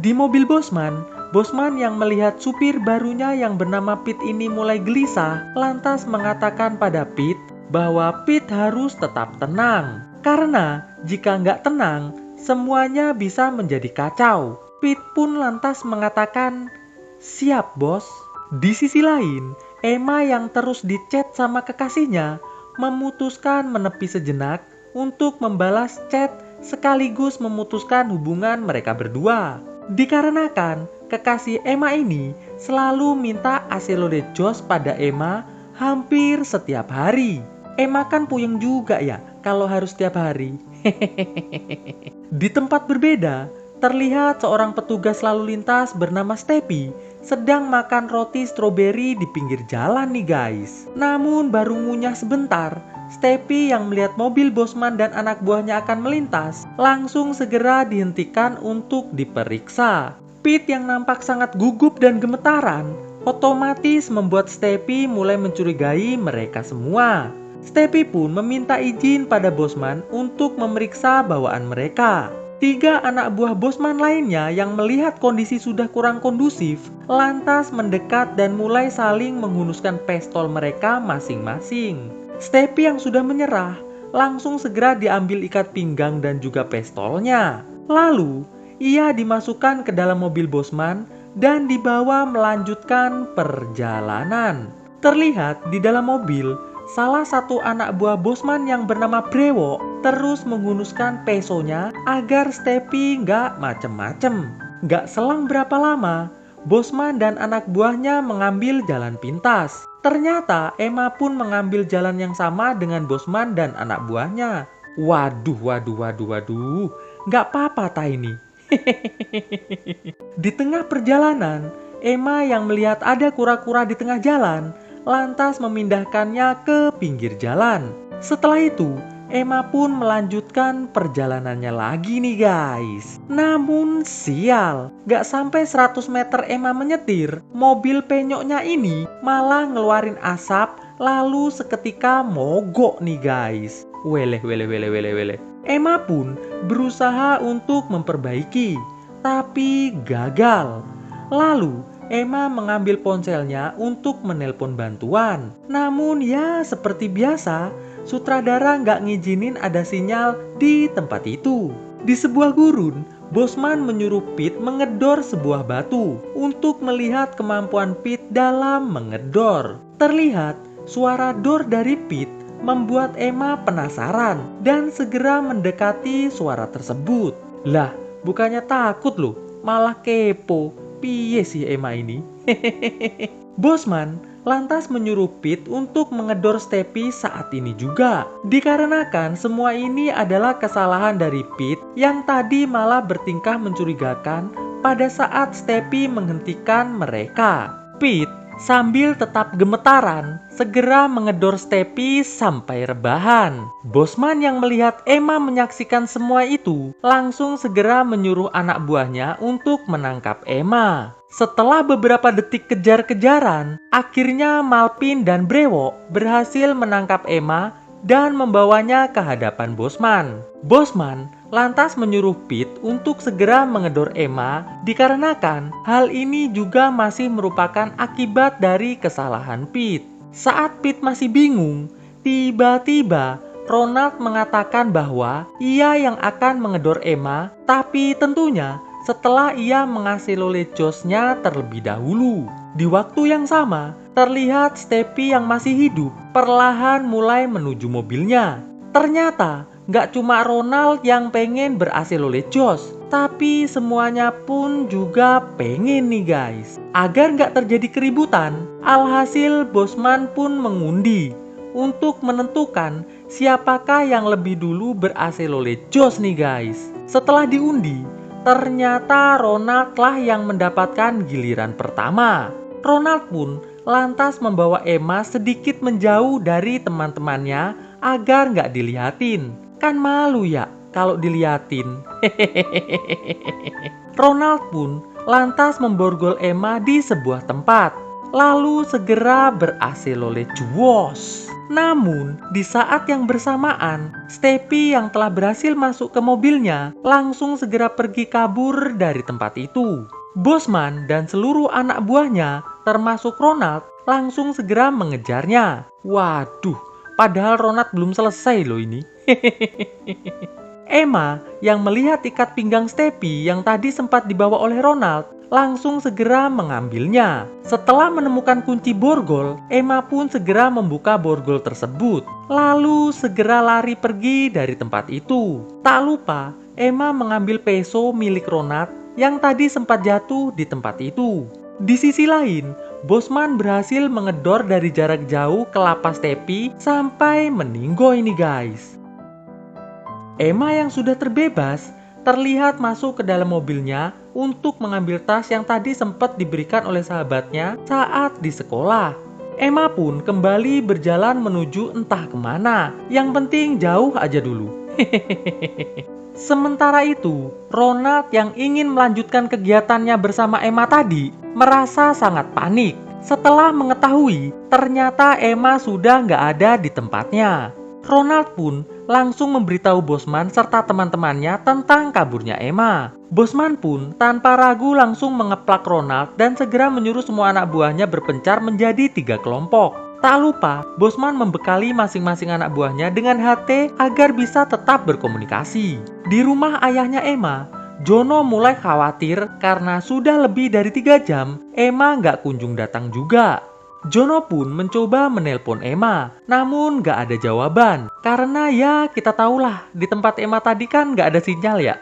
[SPEAKER 1] Di mobil Bosman yang melihat supir barunya yang bernama Pete ini mulai gelisah, lantas mengatakan pada Pete bahwa Pete harus tetap tenang. Karena jika nggak tenang, semuanya bisa menjadi kacau. Pete pun lantas mengatakan, "Siap bos." Di sisi lain, Emma yang terus dicat sama kekasihnya memutuskan menepi sejenak untuk membalas chat sekaligus memutuskan hubungan mereka berdua. Dikarenakan kekasih Emma ini selalu minta aselode jos pada Emma hampir setiap hari. Emma kan puyeng juga ya kalau harus setiap hari. Di tempat berbeda, terlihat seorang petugas lalu lintas bernama Steppy sedang makan roti stroberi di pinggir jalan nih guys. Namun baru ngunyah sebentar, Steppy yang melihat mobil Bosman dan anak buahnya akan melintas langsung segera dihentikan untuk diperiksa. Pete yang nampak sangat gugup dan gemetaran otomatis membuat Steppy mulai mencurigai mereka semua. Steppy pun meminta izin pada Bosman untuk memeriksa bawaan mereka. 3 anak buah Bosman lainnya yang melihat kondisi sudah kurang kondusif lantas mendekat dan mulai saling menghunuskan pistol mereka masing-masing. Steppy yang sudah menyerah langsung segera diambil ikat pinggang dan juga pistolnya. Lalu ia dimasukkan ke dalam mobil Bosman dan dibawa melanjutkan perjalanan. Terlihat di dalam mobil, salah satu anak buah Bosman yang bernama Brewo terus menghunuskan pesonya agar Steppy nggak macem-macem. Nggak selang berapa lama, Bosman dan anak buahnya mengambil jalan pintas. Ternyata Emma pun mengambil jalan yang sama dengan Bosman dan anak buahnya. Waduh, nggak apa-apa Tiny. Di tengah perjalanan, Emma yang melihat ada kura-kura di tengah jalan, lantas memindahkannya ke pinggir jalan. Setelah itu, Emma pun melanjutkan perjalanannya lagi nih guys. Namun sial, gak sampai 100 meter Emma menyetir, mobil penyoknya ini malah ngeluarin asap lalu seketika mogok nih guys. Weleh. Emma pun berusaha untuk memperbaiki, tapi gagal. Lalu Emma mengambil ponselnya untuk menelpon bantuan. Namun ya seperti biasa, sutradara nggak ngizinin ada sinyal di tempat itu. Di sebuah gurun, Bosman menyuruh Pete mengedor sebuah batu untuk melihat kemampuan Pete dalam mengedor. Terlihat suara dor dari Pete membuat Emma penasaran dan segera mendekati suara tersebut. Lah, bukannya takut loh, malah kepo. Piye sih Emma ini? Bosman lantas menyuruh Pete untuk mengedor Stepi saat ini juga. Dikarenakan semua ini adalah kesalahan dari Pete yang tadi malah bertingkah mencurigakan pada saat Stepi menghentikan mereka. Pete sambil tetap gemetaran segera mengedor Stepi sampai rebahan. Bosman yang melihat Emma menyaksikan semua itu langsung segera menyuruh anak buahnya untuk menangkap Emma. Setelah beberapa detik kejar-kejaran, akhirnya Malpin dan Brewok berhasil menangkap Emma dan membawanya ke hadapan Bosman. Bosman lantas menyuruh Pete untuk segera mengedor Emma dikarenakan hal ini juga masih merupakan akibat dari kesalahan Pete. Saat Pete masih bingung, tiba-tiba Ronald mengatakan bahwa ia yang akan mengedor Emma, tapi tentunya setelah ia mengasilole Josh-nya terlebih dahulu. Di waktu yang sama, terlihat Stepi yang masih hidup perlahan mulai menuju mobilnya. Ternyata gak cuma Ronald yang pengen berasilole Josh, tapi semuanya pun juga pengen nih guys. Agar gak terjadi keributan, alhasil Bosman pun mengundi untuk menentukan siapakah yang lebih dulu berasilole Josh nih guys. Setelah diundi, ternyata Ronald lah yang mendapatkan giliran pertama. Ronald pun lantas membawa Emma sedikit menjauh dari teman-temannya agar nggak dilihatin. Kan malu ya kalau dilihatin. Ronald pun lantas memborgol Emma di sebuah tempat, lalu segera berasilole Josh. Namun, di saat yang bersamaan, Stepi yang telah berhasil masuk ke mobilnya langsung segera pergi kabur dari tempat itu. Bosman dan seluruh anak buahnya, termasuk Ronald, langsung segera mengejarnya. Waduh, padahal Ronald belum selesai loh ini. Emma yang melihat ikat pinggang Stepi yang tadi sempat dibawa oleh Ronald, langsung segera mengambilnya. Setelah menemukan kunci borgol, Emma pun segera membuka borgol tersebut, lalu segera lari pergi dari tempat itu. Tak lupa, Emma mengambil peso milik Ronald yang tadi sempat jatuh di tempat itu. Di sisi lain, Bosman berhasil mengedor dari jarak jauh ke lapas Stepi sampai meninggoy nih guys. Emma yang sudah terbebas terlihat masuk ke dalam mobilnya untuk mengambil tas yang tadi sempat diberikan oleh sahabatnya saat di sekolah. Emma pun kembali berjalan menuju entah kemana, yang penting jauh aja dulu. Sementara itu, Ronald yang ingin melanjutkan kegiatannya bersama Emma tadi merasa sangat panik setelah mengetahui ternyata Emma sudah nggak ada di tempatnya. Ronald pun langsung memberitahu Bosman serta teman-temannya tentang kaburnya Emma. Bosman pun tanpa ragu langsung mengeplak Ronald dan segera menyuruh semua anak buahnya berpencar menjadi 3 kelompok. Tak lupa, Bosman membekali masing-masing anak buahnya dengan HT agar bisa tetap berkomunikasi. Di rumah ayahnya Emma, Jono mulai khawatir karena sudah lebih dari 3 jam Emma nggak kunjung datang juga. Jono pun mencoba menelpon Emma, namun gak ada jawaban. Karena ya kita tahulah di tempat Emma tadi kan gak ada sinyal ya.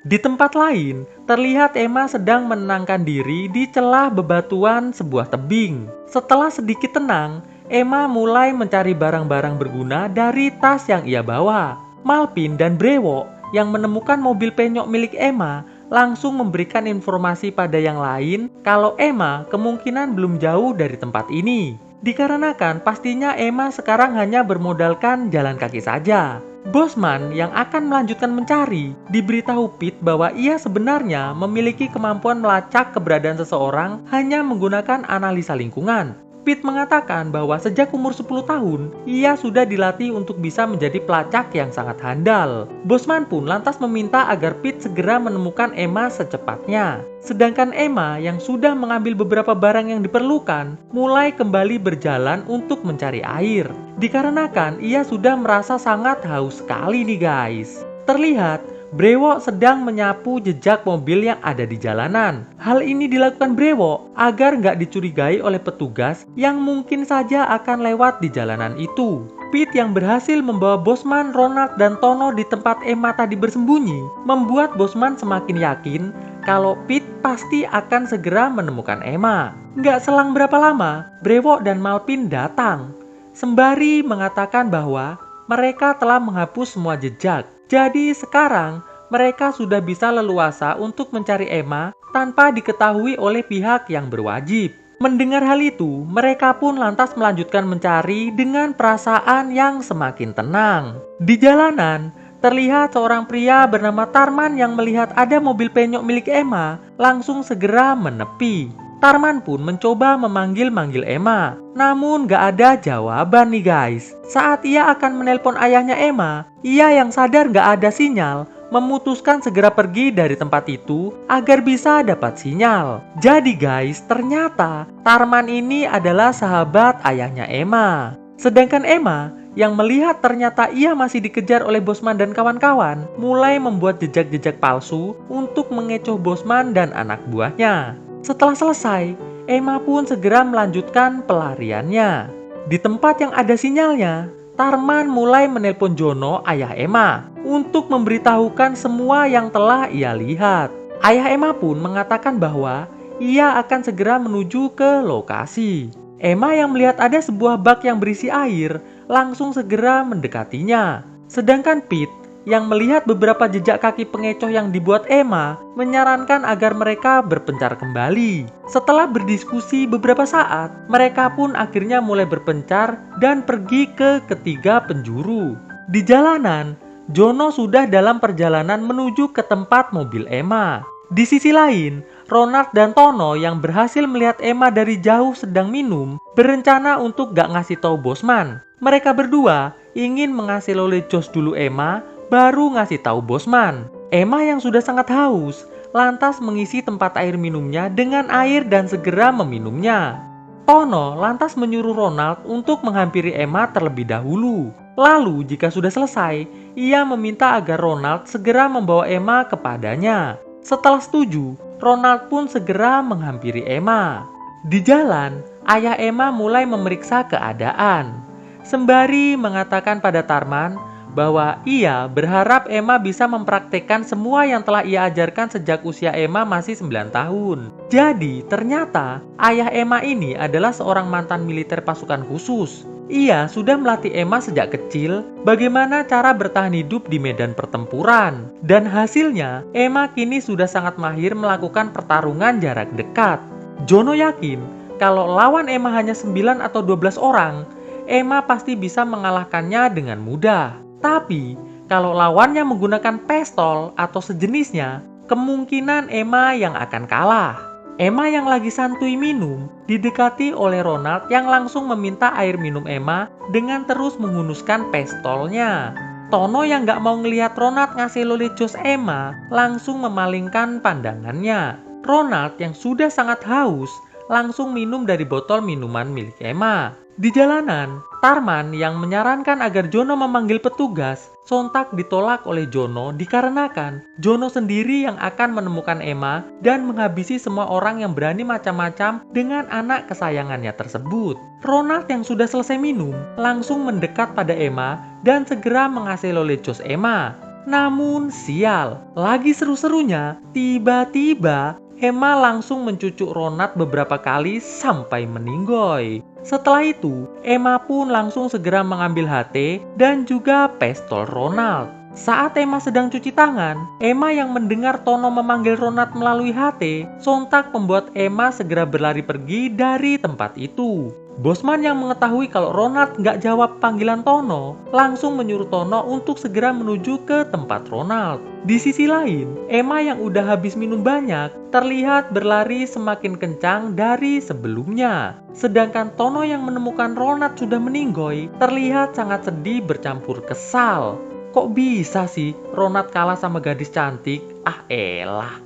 [SPEAKER 1] Di tempat lain, terlihat Emma sedang menenangkan diri di celah bebatuan sebuah tebing. Setelah sedikit tenang, Emma mulai mencari barang-barang berguna dari tas yang ia bawa. Malpin dan Brewok yang menemukan mobil penyok milik Emma langsung memberikan informasi pada yang lain kalau Emma kemungkinan belum jauh dari tempat ini. Dikarenakan pastinya Emma sekarang hanya bermodalkan jalan kaki saja. Bosman yang akan melanjutkan mencari diberitahu Pete bahwa ia sebenarnya memiliki kemampuan melacak keberadaan seseorang hanya menggunakan analisa lingkungan. Pete mengatakan bahwa sejak umur 10 tahun, ia sudah dilatih untuk bisa menjadi pelacak yang sangat handal. Bosman pun lantas meminta agar Pete segera menemukan Emma secepatnya. Sedangkan Emma yang sudah mengambil beberapa barang yang diperlukan, mulai kembali berjalan untuk mencari air. Dikarenakan ia sudah merasa sangat haus sekali nih guys. Terlihat Brewok sedang menyapu jejak mobil yang ada di jalanan. Hal ini dilakukan Brewok agar nggak dicurigai oleh petugas yang mungkin saja akan lewat di jalanan itu. Pete yang berhasil membawa Bosman, Ronald, dan Tono di tempat Emma tadi bersembunyi membuat Bosman semakin yakin kalau Pete pasti akan segera menemukan Emma. Nggak selang berapa lama, Brewok dan Malpin datang sembari mengatakan bahwa mereka telah menghapus semua jejak. Jadi sekarang mereka sudah bisa leluasa untuk mencari Emma tanpa diketahui oleh pihak yang berwajib. Mendengar hal itu, mereka pun lantas melanjutkan mencari dengan perasaan yang semakin tenang. Di jalanan, terlihat seorang pria bernama Tarman yang melihat ada mobil penyok milik Emma langsung segera menepi. Tarman pun mencoba memanggil-manggil Emma, namun gak ada jawaban nih guys. Saat ia akan menelpon ayahnya Emma, ia yang sadar gak ada sinyal, memutuskan segera pergi dari tempat itu agar bisa dapat sinyal. Jadi guys, ternyata Tarman ini adalah sahabat ayahnya Emma. Sedangkan Emma yang melihat ternyata ia masih dikejar oleh Bosman dan kawan-kawan, mulai membuat jejak-jejak palsu untuk mengecoh Bosman dan anak buahnya. Setelah selesai, Emma pun segera melanjutkan pelariannya. Di tempat yang ada sinyalnya, Tarman mulai menelpon Jono, ayah Emma, untuk memberitahukan semua yang telah ia lihat. Ayah Emma pun mengatakan bahwa ia akan segera menuju ke lokasi. Emma yang melihat ada sebuah bak yang berisi air, langsung segera mendekatinya. Sedangkan Pete yang melihat beberapa jejak kaki pengecoh yang dibuat Emma, menyarankan agar mereka berpencar kembali. Setelah berdiskusi beberapa saat, mereka pun akhirnya mulai berpencar dan pergi ke ketiga penjuru. Di jalanan, Jono sudah dalam perjalanan menuju ke tempat mobil Emma. Di sisi lain, Ronald dan Tono yang berhasil melihat Emma dari jauh sedang minum, berencana untuk gak ngasih tahu Bosman. Mereka berdua ingin mengasih lolejos dulu Emma, baru ngasih tahu Bosman. Emma yang sudah sangat haus, lantas mengisi tempat air minumnya dengan air dan segera meminumnya. Tono lantas menyuruh Ronald untuk menghampiri Emma terlebih dahulu. Lalu jika sudah selesai, ia meminta agar Ronald segera membawa Emma kepadanya. Setelah setuju, Ronald pun segera menghampiri Emma. Di jalan, ayah Emma mulai memeriksa keadaan, sembari mengatakan pada Tarman bahwa ia berharap Emma bisa mempraktekkan semua yang telah ia ajarkan sejak usia Emma masih 9 tahun. Jadi ternyata ayah Emma ini adalah seorang mantan militer pasukan khusus. Ia sudah melatih Emma sejak kecil bagaimana cara bertahan hidup di medan pertempuran. Dan hasilnya Emma kini sudah sangat mahir melakukan pertarungan jarak dekat. Jono yakin kalau lawan Emma hanya 9 atau 12 orang, Emma pasti bisa mengalahkannya dengan mudah. Tapi, kalau lawannya menggunakan pistol atau sejenisnya, kemungkinan Emma yang akan kalah. Emma yang lagi santuy minum, didekati oleh Ronald yang langsung meminta air minum Emma dengan terus menghunuskan pistolnya. Tono yang gak mau ngelihat Ronald ngasih lolejos Emma, langsung memalingkan pandangannya. Ronald yang sudah sangat haus, langsung minum dari botol minuman milik Emma. Di jalanan, Tarman yang menyarankan agar Jono memanggil petugas, sontak ditolak oleh Jono dikarenakan Jono sendiri yang akan menemukan Emma dan menghabisi semua orang yang berani macam-macam dengan anak kesayangannya tersebut. Ronald yang sudah selesai minum, langsung mendekat pada Emma dan segera mengasih lolejos Emma. Namun sial, lagi seru-serunya, tiba-tiba Emma langsung mencucuk Ronald beberapa kali sampai meninggoy. Setelah itu, Emma pun langsung segera mengambil HT dan juga pistol Ronald. Saat Emma sedang cuci tangan, Emma yang mendengar Tono memanggil Ronald melalui HT, sontak membuat Emma segera berlari pergi dari tempat itu. Bosman yang mengetahui kalau Ronald nggak jawab panggilan Tono, langsung menyuruh Tono untuk segera menuju ke tempat Ronald. Di sisi lain, Emma yang udah habis minum banyak, terlihat berlari semakin kencang dari sebelumnya. Sedangkan Tono yang menemukan Ronald sudah meninggoy, terlihat sangat sedih bercampur kesal. Kok bisa sih Ronald kalah sama gadis cantik? Ah elah.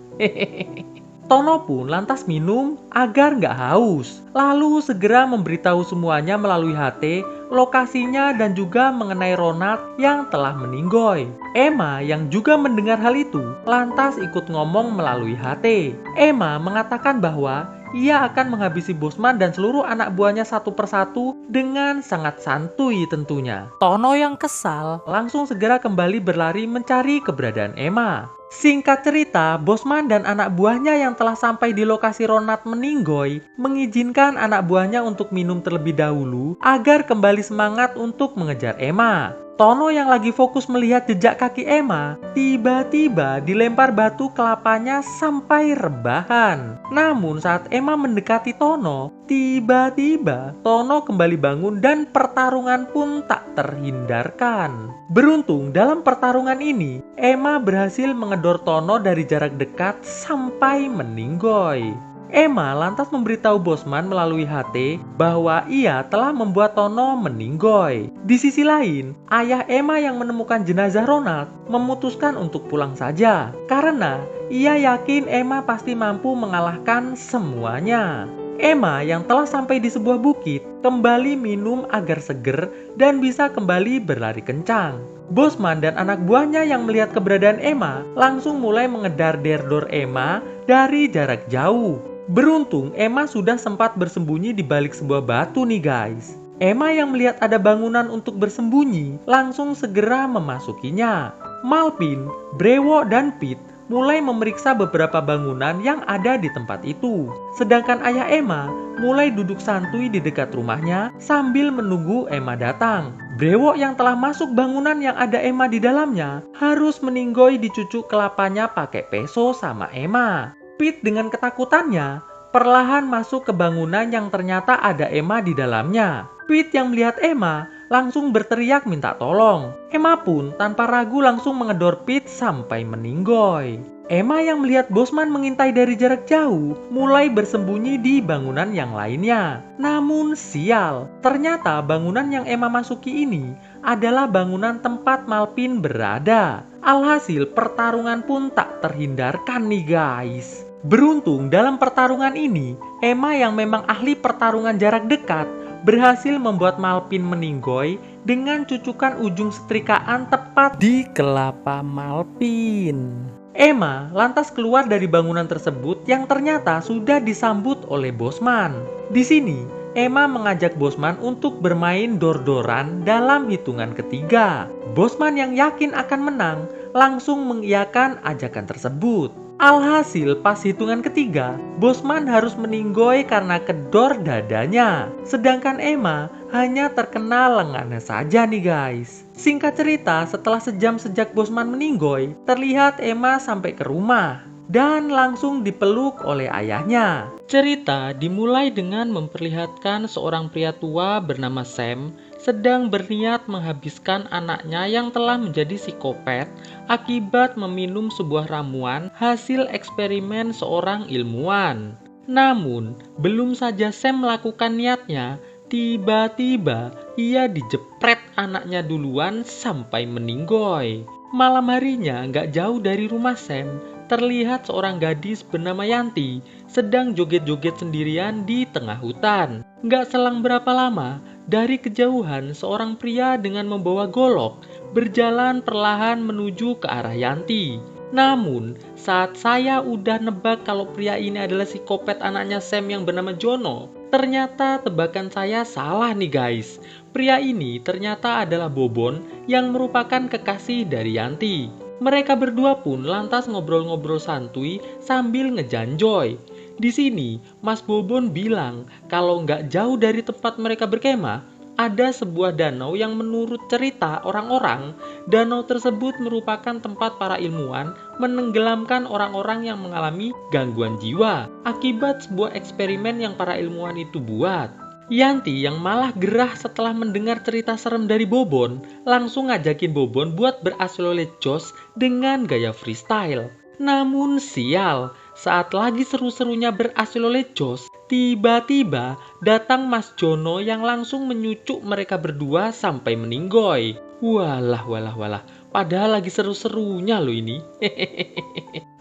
[SPEAKER 1] Tono pun lantas minum agar nggak haus. Lalu segera memberitahu semuanya melalui HT, lokasinya dan juga mengenai Ronald yang telah meninggoy. Emma yang juga mendengar hal itu, lantas ikut ngomong melalui HT. Emma mengatakan bahwa ia akan menghabisi Bosman dan seluruh anak buahnya satu persatu dengan sangat santuy tentunya. Tono yang kesal langsung segera kembali berlari mencari keberadaan Emma. Singkat cerita, Bosman dan anak buahnya yang telah sampai di lokasi Ronald meninggoy mengizinkan anak buahnya untuk minum terlebih dahulu agar kembali semangat untuk mengejar Emma. Tono yang lagi fokus melihat jejak kaki Emma, tiba-tiba dilempar batu kelapanya sampai rebahan. Namun saat Emma mendekati Tono, tiba-tiba Tono kembali bangun dan pertarungan pun tak terhindarkan. Beruntung dalam pertarungan ini, Emma berhasil mengedor Tono dari jarak dekat sampai meninggoy. Emma lantas memberitahu Bosman melalui HT bahwa ia telah membuat Tono meninggoy. Di sisi lain, ayah Emma yang menemukan jenazah Ronald memutuskan untuk pulang saja karena ia yakin Emma pasti mampu mengalahkan semuanya. Emma yang telah sampai di sebuah bukit kembali minum agar seger dan bisa kembali berlari kencang. Bosman dan anak buahnya yang melihat keberadaan Emma langsung mulai mengedar derdor Emma dari jarak jauh. Beruntung Emma sudah sempat bersembunyi di balik sebuah batu nih guys. Emma yang melihat ada bangunan untuk bersembunyi langsung segera memasukinya. Malpin, Brewo, dan Pete mulai memeriksa beberapa bangunan yang ada di tempat itu. Sedangkan ayah Emma mulai duduk santuy di dekat rumahnya sambil menunggu Emma datang. Brewo yang telah masuk bangunan yang ada Emma di dalamnya harus meninggoy dicucuk kelapanya pakai peso sama Emma. Pete dengan ketakutannya perlahan masuk ke bangunan yang ternyata ada Emma di dalamnya. Pete yang melihat Emma langsung berteriak minta tolong. Emma pun tanpa ragu langsung mengedor Pete sampai meninggoy. Emma yang melihat Bosman mengintai dari jarak jauh mulai bersembunyi di bangunan yang lainnya. Namun sial, ternyata bangunan yang Emma masuki ini adalah bangunan tempat Malpin berada. Alhasil pertarungan pun tak terhindarkan nih guys. Beruntung dalam pertarungan ini, Emma yang memang ahli pertarungan jarak dekat berhasil membuat Malpin meninggoy dengan cucukan ujung setrikaan tepat di kelapa Malpin. Emma lantas keluar dari bangunan tersebut yang ternyata sudah disambut oleh Bosman. Di sini, Emma mengajak Bosman untuk bermain dor-doran dalam hitungan ketiga. Bosman yang yakin akan menang langsung mengiyakan ajakan tersebut. Alhasil pas hitungan ketiga, Bosman harus meninggoy karena kedor dadanya. Sedangkan Emma hanya terkena lengannya saja nih guys. Singkat cerita, setelah sejam sejak Bosman meninggoy, terlihat Emma sampai ke rumah dan langsung dipeluk oleh ayahnya. Cerita dimulai dengan memperlihatkan seorang pria tua bernama Sam sedang berniat menghabiskan anaknya yang telah menjadi psikopat akibat meminum sebuah ramuan hasil eksperimen seorang ilmuwan. Namun, belum saja Sam melakukan niatnya, tiba-tiba ia dijepret anaknya duluan sampai meninggoy. Malam harinya nggak jauh dari rumah Sam, terlihat seorang gadis bernama Yanti sedang joget-joget sendirian di tengah hutan. Nggak selang berapa lama, dari kejauhan seorang pria dengan membawa golok berjalan perlahan menuju ke arah Yanti. Namun, saat saya udah nebak kalau pria ini adalah psikopat anaknya Sam yang bernama Jono, ternyata tebakan saya salah nih guys. Pria ini ternyata adalah Bobon yang merupakan kekasih dari Yanti. Mereka berdua pun lantas ngobrol-ngobrol santuy sambil ngejanjoy. Di sini, Mas Bobon bilang kalau nggak jauh dari tempat mereka berkemah, ada sebuah danau yang menurut cerita orang-orang, danau tersebut merupakan tempat para ilmuwan menenggelamkan orang-orang yang mengalami gangguan jiwa akibat sebuah eksperimen yang para ilmuwan itu buat. Yanti yang malah gerah setelah mendengar cerita serem dari Bobon, langsung ngajakin Bobon buat beraslolejos dengan gaya freestyle. Namun sial, saat lagi seru-serunya beraslolejos, tiba-tiba datang Mas Jono yang langsung menyucuk mereka berdua sampai meninggoy. Walah, walah, walah, padahal lagi seru-serunya loh ini.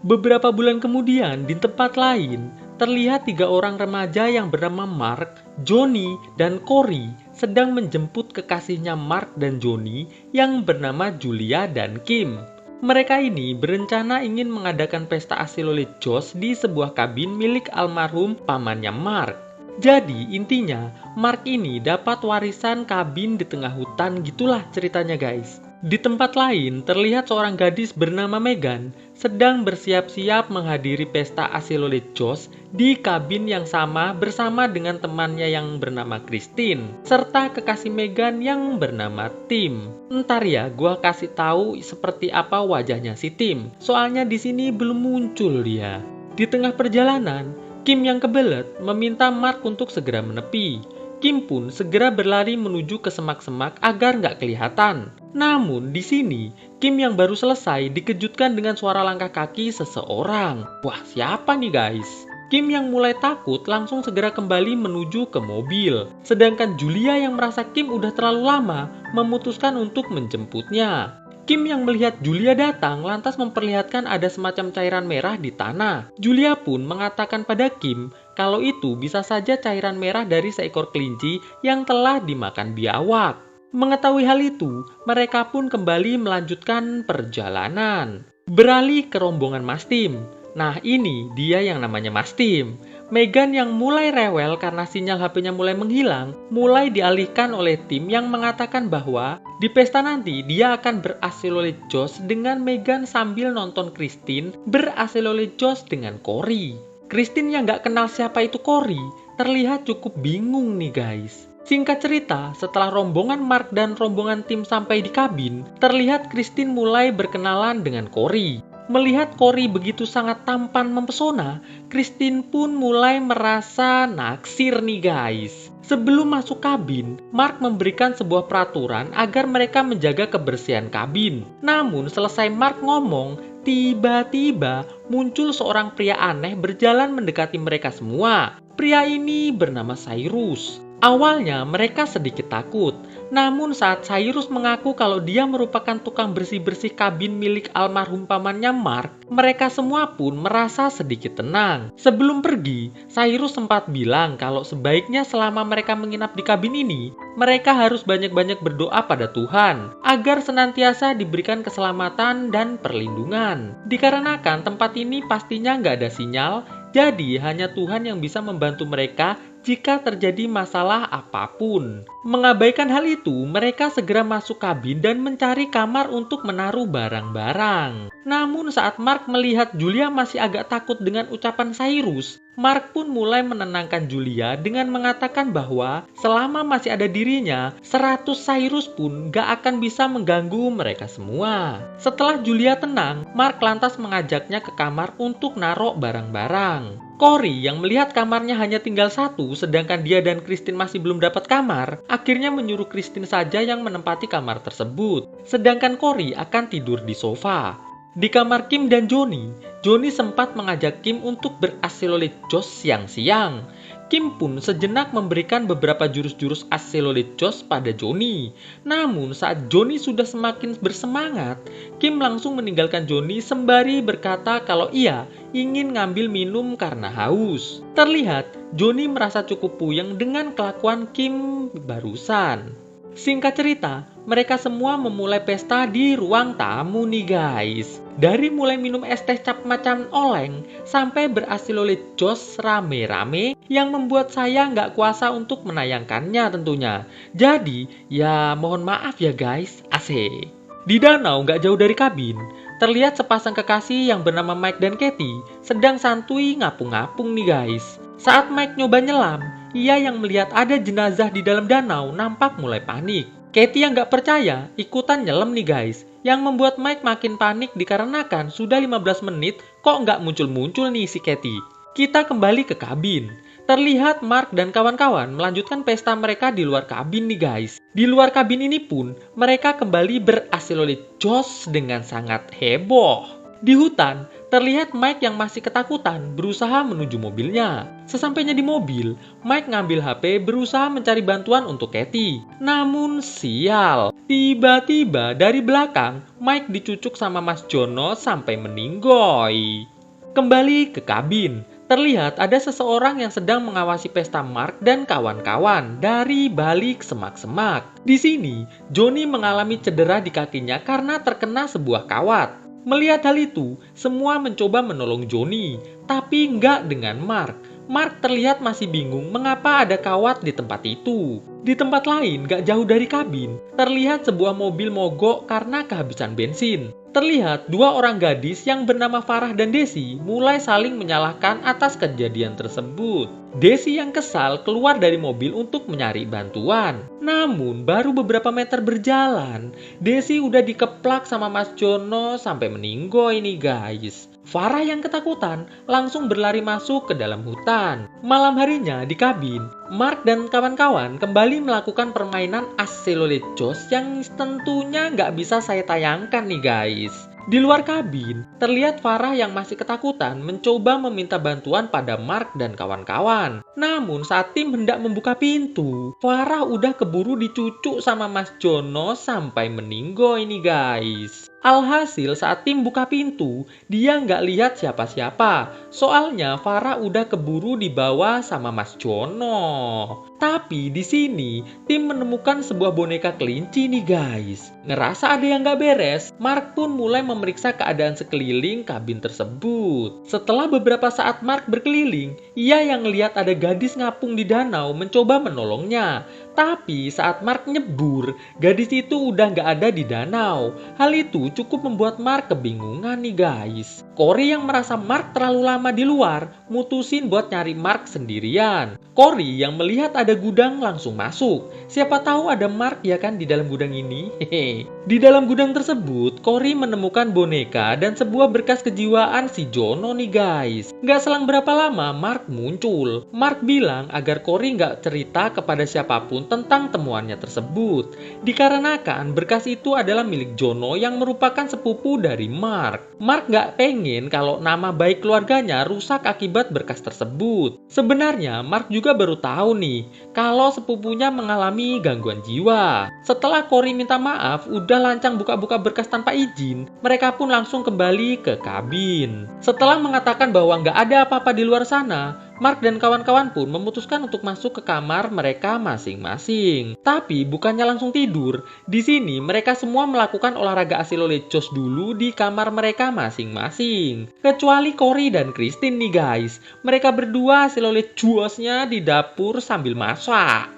[SPEAKER 1] Beberapa bulan kemudian di tempat lain, terlihat 3 orang remaja yang bernama Mark, Johnny, dan Cory sedang menjemput kekasihnya Mark dan Johnny yang bernama Julia dan Kim. Mereka ini berencana ingin mengadakan pesta asilolejos di sebuah kabin milik almarhum pamannya Mark. Jadi intinya, Mark ini dapat warisan kabin di tengah hutan gitulah ceritanya guys. Di tempat lain, terlihat seorang gadis bernama Megan sedang bersiap-siap menghadiri pesta asilolejos di kabin yang sama bersama dengan temannya yang bernama Christine, serta kekasih Megan yang bernama Tim. Ntar ya, gua kasih tahu seperti apa wajahnya si Tim, soalnya di sini belum muncul dia. Di tengah perjalanan, Kim yang kebelet meminta Mark untuk segera menepi. Kim pun segera berlari menuju ke semak-semak agar nggak kelihatan. Namun di sini, Kim yang baru selesai dikejutkan dengan suara langkah kaki seseorang. Wah, siapa nih guys? Kim yang mulai takut langsung segera kembali menuju ke mobil. Sedangkan Julia yang merasa Kim udah terlalu lama memutuskan untuk menjemputnya. Kim yang melihat Julia datang lantas memperlihatkan ada semacam cairan merah di tanah. Julia pun mengatakan pada Kim kalau itu bisa saja cairan merah dari seekor kelinci yang telah dimakan biawak. Mengetahui hal itu, mereka pun kembali melanjutkan perjalanan. Beralih ke rombongan Mas Tim. Nah ini dia yang namanya Mas Tim. Megan yang mulai rewel karena sinyal HP-nya mulai menghilang, mulai dialihkan oleh Tim yang mengatakan bahwa di pesta nanti dia akan berasilolejos dengan Megan sambil nonton Christine berasilolejos dengan Cory. Christine yang gak kenal siapa itu Cory terlihat cukup bingung nih guys. Singkat cerita, setelah rombongan Mark dan rombongan Tim sampai di kabin, terlihat Christine mulai berkenalan dengan Cory. Melihat Cory begitu sangat tampan mempesona, Christine pun mulai merasa naksir nih guys. Sebelum masuk kabin, Mark memberikan sebuah peraturan agar mereka menjaga kebersihan kabin. Namun selesai Mark ngomong, tiba-tiba muncul seorang pria aneh berjalan mendekati mereka semua. Pria ini bernama Cyrus. Awalnya mereka sedikit takut, namun saat Cyrus mengaku kalau dia merupakan tukang bersih-bersih kabin milik almarhum pamannya Mark, mereka semua pun merasa sedikit tenang. Sebelum pergi, Cyrus sempat bilang kalau sebaiknya selama mereka menginap di kabin ini, mereka harus banyak-banyak berdoa pada Tuhan, agar senantiasa diberikan keselamatan dan perlindungan. Dikarenakan tempat ini pastinya nggak ada sinyal, jadi hanya Tuhan yang bisa membantu mereka jika terjadi masalah apapun. Mengabaikan hal itu, mereka segera masuk kabin dan mencari kamar untuk menaruh barang-barang. Namun saat Mark melihat Julia masih agak takut dengan ucapan Cyrus, Mark pun mulai menenangkan Julia dengan mengatakan bahwa selama masih ada dirinya, 100 Cyrus pun gak akan bisa mengganggu mereka semua. Setelah Julia tenang, Mark lantas mengajaknya ke kamar untuk narok barang-barang. Cory yang melihat kamarnya hanya tinggal satu, sedangkan dia dan Christine masih belum dapat kamar, akhirnya menyuruh Christine saja yang menempati kamar tersebut. Sedangkan Cory akan tidur di sofa. Di kamar Kim dan Johnny, Johnny sempat mengajak Kim untuk berasilolejos siang-siang. Kim pun sejenak memberikan beberapa jurus-jurus asilolejos pada Johnny. Namun saat Johnny sudah semakin bersemangat, Kim langsung meninggalkan Johnny sembari berkata kalau ia ingin ngambil minum karena haus. Terlihat Johnny merasa cukup puyeng dengan kelakuan Kim barusan. Singkat cerita, mereka semua memulai pesta di ruang tamu nih guys. Dari mulai minum es teh cap macam oleng sampai berasilolejos rame-rame yang membuat saya nggak kuasa untuk menayangkannya tentunya. Jadi ya mohon maaf ya guys, asik. Di danau nggak jauh dari kabin, terlihat sepasang kekasih yang bernama Mike dan Katie sedang santuy ngapung-ngapung nih guys. Saat Mike nyoba nyelam, ia yang melihat ada jenazah di dalam danau nampak mulai panik. Katie yang gak percaya ikutan nyelam nih guys, yang membuat Mike makin panik dikarenakan sudah 15 menit kok nggak muncul-muncul nih si Katie. Kita kembali ke kabin. Terlihat Mark dan kawan-kawan melanjutkan pesta mereka di luar kabin nih guys. Di luar kabin ini pun mereka kembali berasilolejos dengan sangat heboh. Di hutan, terlihat Mike yang masih ketakutan berusaha menuju mobilnya. Sesampainya di mobil, Mike ngambil HP berusaha mencari bantuan untuk Katie. Namun sial, tiba-tiba dari belakang Mike dicucuk sama Mas Jono sampai meninggoy. Kembali ke kabin, terlihat ada seseorang yang sedang mengawasi pesta Mark dan kawan-kawan dari balik semak-semak. Di sini, Johnny mengalami cedera di kakinya karena terkena sebuah kawat. Melihat hal itu, semua mencoba menolong Johnny, tapi nggak dengan Mark. Mark terlihat masih bingung mengapa ada kawat di tempat itu. Di tempat lain, gak jauh dari kabin, terlihat sebuah mobil mogok karena kehabisan bensin. Terlihat dua orang gadis yang bernama Farah dan Desi mulai saling menyalahkan atas kejadian tersebut. Desi yang kesal keluar dari mobil untuk mencari bantuan. Namun baru beberapa meter berjalan, Desi udah dikeplak sama Mas Jono sampai meninggoy nih guys. Farah yang ketakutan langsung berlari masuk ke dalam hutan. Malam harinya di kabin, Mark dan kawan-kawan kembali melakukan permainan Asilolejos yang tentunya nggak bisa saya tayangkan nih guys. Di luar kabin, terlihat Farah yang masih ketakutan mencoba meminta bantuan pada Mark dan kawan-kawan. Namun saat tim hendak membuka pintu, Farah udah keburu dicucuk sama Mas Jono sampai meninggoy nih guys. Alhasil saat tim buka pintu, dia nggak lihat siapa-siapa. Soalnya Farah udah keburu dibawa sama Mas Jono. Tapi di sini tim menemukan sebuah boneka kelinci nih guys. Ngerasa ada yang nggak beres, Mark pun mulai memeriksa keadaan sekeliling kabin tersebut. Setelah beberapa saat Mark berkeliling, ia yang lihat ada gadis ngapung di danau mencoba menolongnya. Tapi saat Mark nyebur, gadis itu udah nggak ada di danau. Hal itu cukup membuat Mark kebingungan nih guys. Cory yang merasa Mark terlalu lama di luar, mutusin buat nyari Mark sendirian. Cory yang melihat ada gudang langsung masuk. Siapa tahu ada Mark ya kan di dalam gudang ini. Hehe. Di dalam gudang tersebut, Cory menemukan boneka dan sebuah berkas kejiwaan si Jono nih guys. Nggak selang berapa lama Mark muncul. Mark bilang agar Cory nggak cerita kepada siapapun tentang temuannya tersebut. Dikarenakan berkas itu adalah milik Jono yang merupakan sepupu dari Mark. Mark nggak pengen kalau nama baik keluarganya rusak akibat berkas tersebut. Sebenarnya Mark juga baru tahu nih kalau sepupunya mengalami gangguan jiwa. Setelah Cory minta maaf udah lancang buka-buka berkas tanpa izin, mereka pun langsung kembali ke kabin. Setelah mengatakan bahwa nggak ada apa-apa di luar sana, Mark dan kawan-kawan pun memutuskan untuk masuk ke kamar mereka masing-masing. Tapi bukannya langsung tidur, di sini mereka semua melakukan olahraga Asilolejos dulu di kamar mereka masing-masing. Kecuali Cory dan Christine nih guys, mereka berdua Asilolejosnya di dapur sambil masak.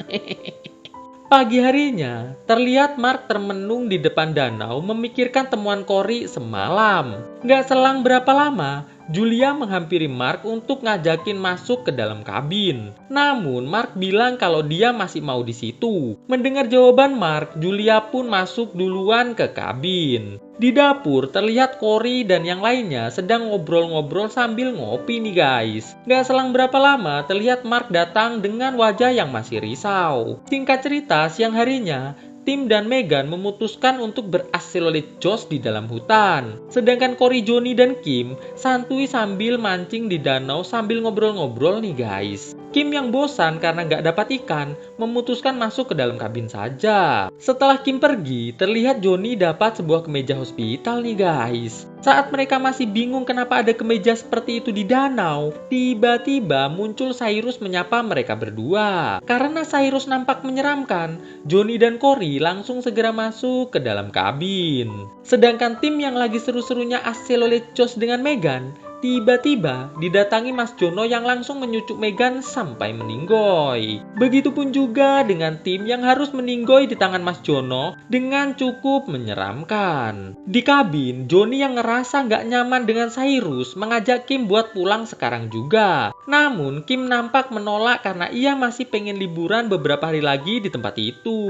[SPEAKER 1] Pagi harinya, terlihat Mark termenung di depan danau memikirkan temuan Cory semalam. Nggak selang berapa lama, Julia menghampiri Mark untuk ngajakin masuk ke dalam kabin. Namun Mark bilang kalau dia masih mau di situ. Mendengar jawaban Mark, Julia pun masuk duluan ke kabin. Di dapur terlihat Cory dan yang lainnya sedang ngobrol-ngobrol sambil ngopi nih guys. Gak selang berapa lama terlihat Mark datang dengan wajah yang masih risau. Singkat cerita, siang harinya Tim dan Megan memutuskan untuk berasilolejos di dalam hutan. Sedangkan Cory, Johnny, dan Kim santuy sambil mancing di danau sambil ngobrol-ngobrol nih guys. Kim yang bosan karena nggak dapat ikan, memutuskan masuk ke dalam kabin saja. Setelah Kim pergi, terlihat Johnny dapat sebuah kemeja hospital nih guys. Saat mereka masih bingung kenapa ada kemeja seperti itu di danau, tiba-tiba muncul Cyrus menyapa mereka berdua. Karena Cyrus nampak menyeramkan, Johnny dan Cory langsung segera masuk ke dalam kabin. Sedangkan tim yang lagi seru-serunya Asilolejos dengan Megan tiba-tiba didatangi Mas Jono yang langsung menyucuk Megan sampai meninggoy. Begitupun juga dengan Tim yang harus meninggoy di tangan Mas Jono dengan cukup menyeramkan. Di kabin, Johnny yang ngerasa nggak nyaman dengan Cyrus mengajak Kim buat pulang sekarang juga. Namun Kim nampak menolak karena ia masih pengen liburan beberapa hari lagi di tempat itu.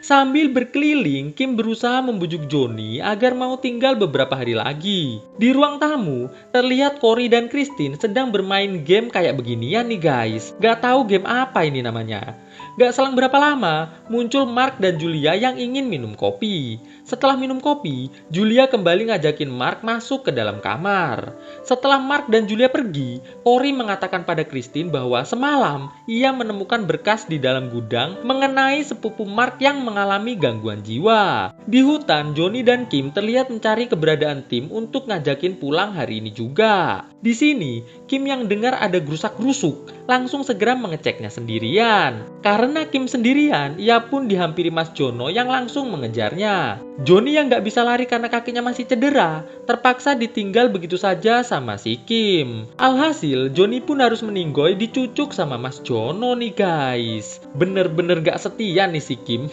[SPEAKER 1] Sambil berkeliling, Kim berusaha membujuk Johnny agar mau tinggal beberapa hari lagi. Di ruang tamu, terlihat Cory dan Christine sedang bermain game kayak beginian nih guys. Gak tahu game apa ini namanya. Gak selang berapa lama, muncul Mark dan Julia yang ingin minum kopi. Setelah minum kopi, Julia kembali ngajakin Mark masuk ke dalam kamar. Setelah Mark dan Julia pergi, Cory mengatakan pada Christine bahwa semalam ia menemukan berkas di dalam gudang mengenai sepupu Mark yang mengalami gangguan jiwa. Di hutan, Johnny dan Kim terlihat mencari keberadaan Tim untuk ngajakin pulang hari ini juga. Di sini, Kim yang dengar ada gerusak-gerusuk, langsung segera mengeceknya sendirian. Karena Kim sendirian, ia pun dihampiri Mas Jono yang langsung mengejarnya. Johnny yang gak bisa lari karena kakinya masih cedera, terpaksa ditinggal begitu saja sama si Kim. Alhasil, Johnny pun harus meninggoy dicucuk sama Mas Jono nih guys. Bener-bener gak setia nih si Kim.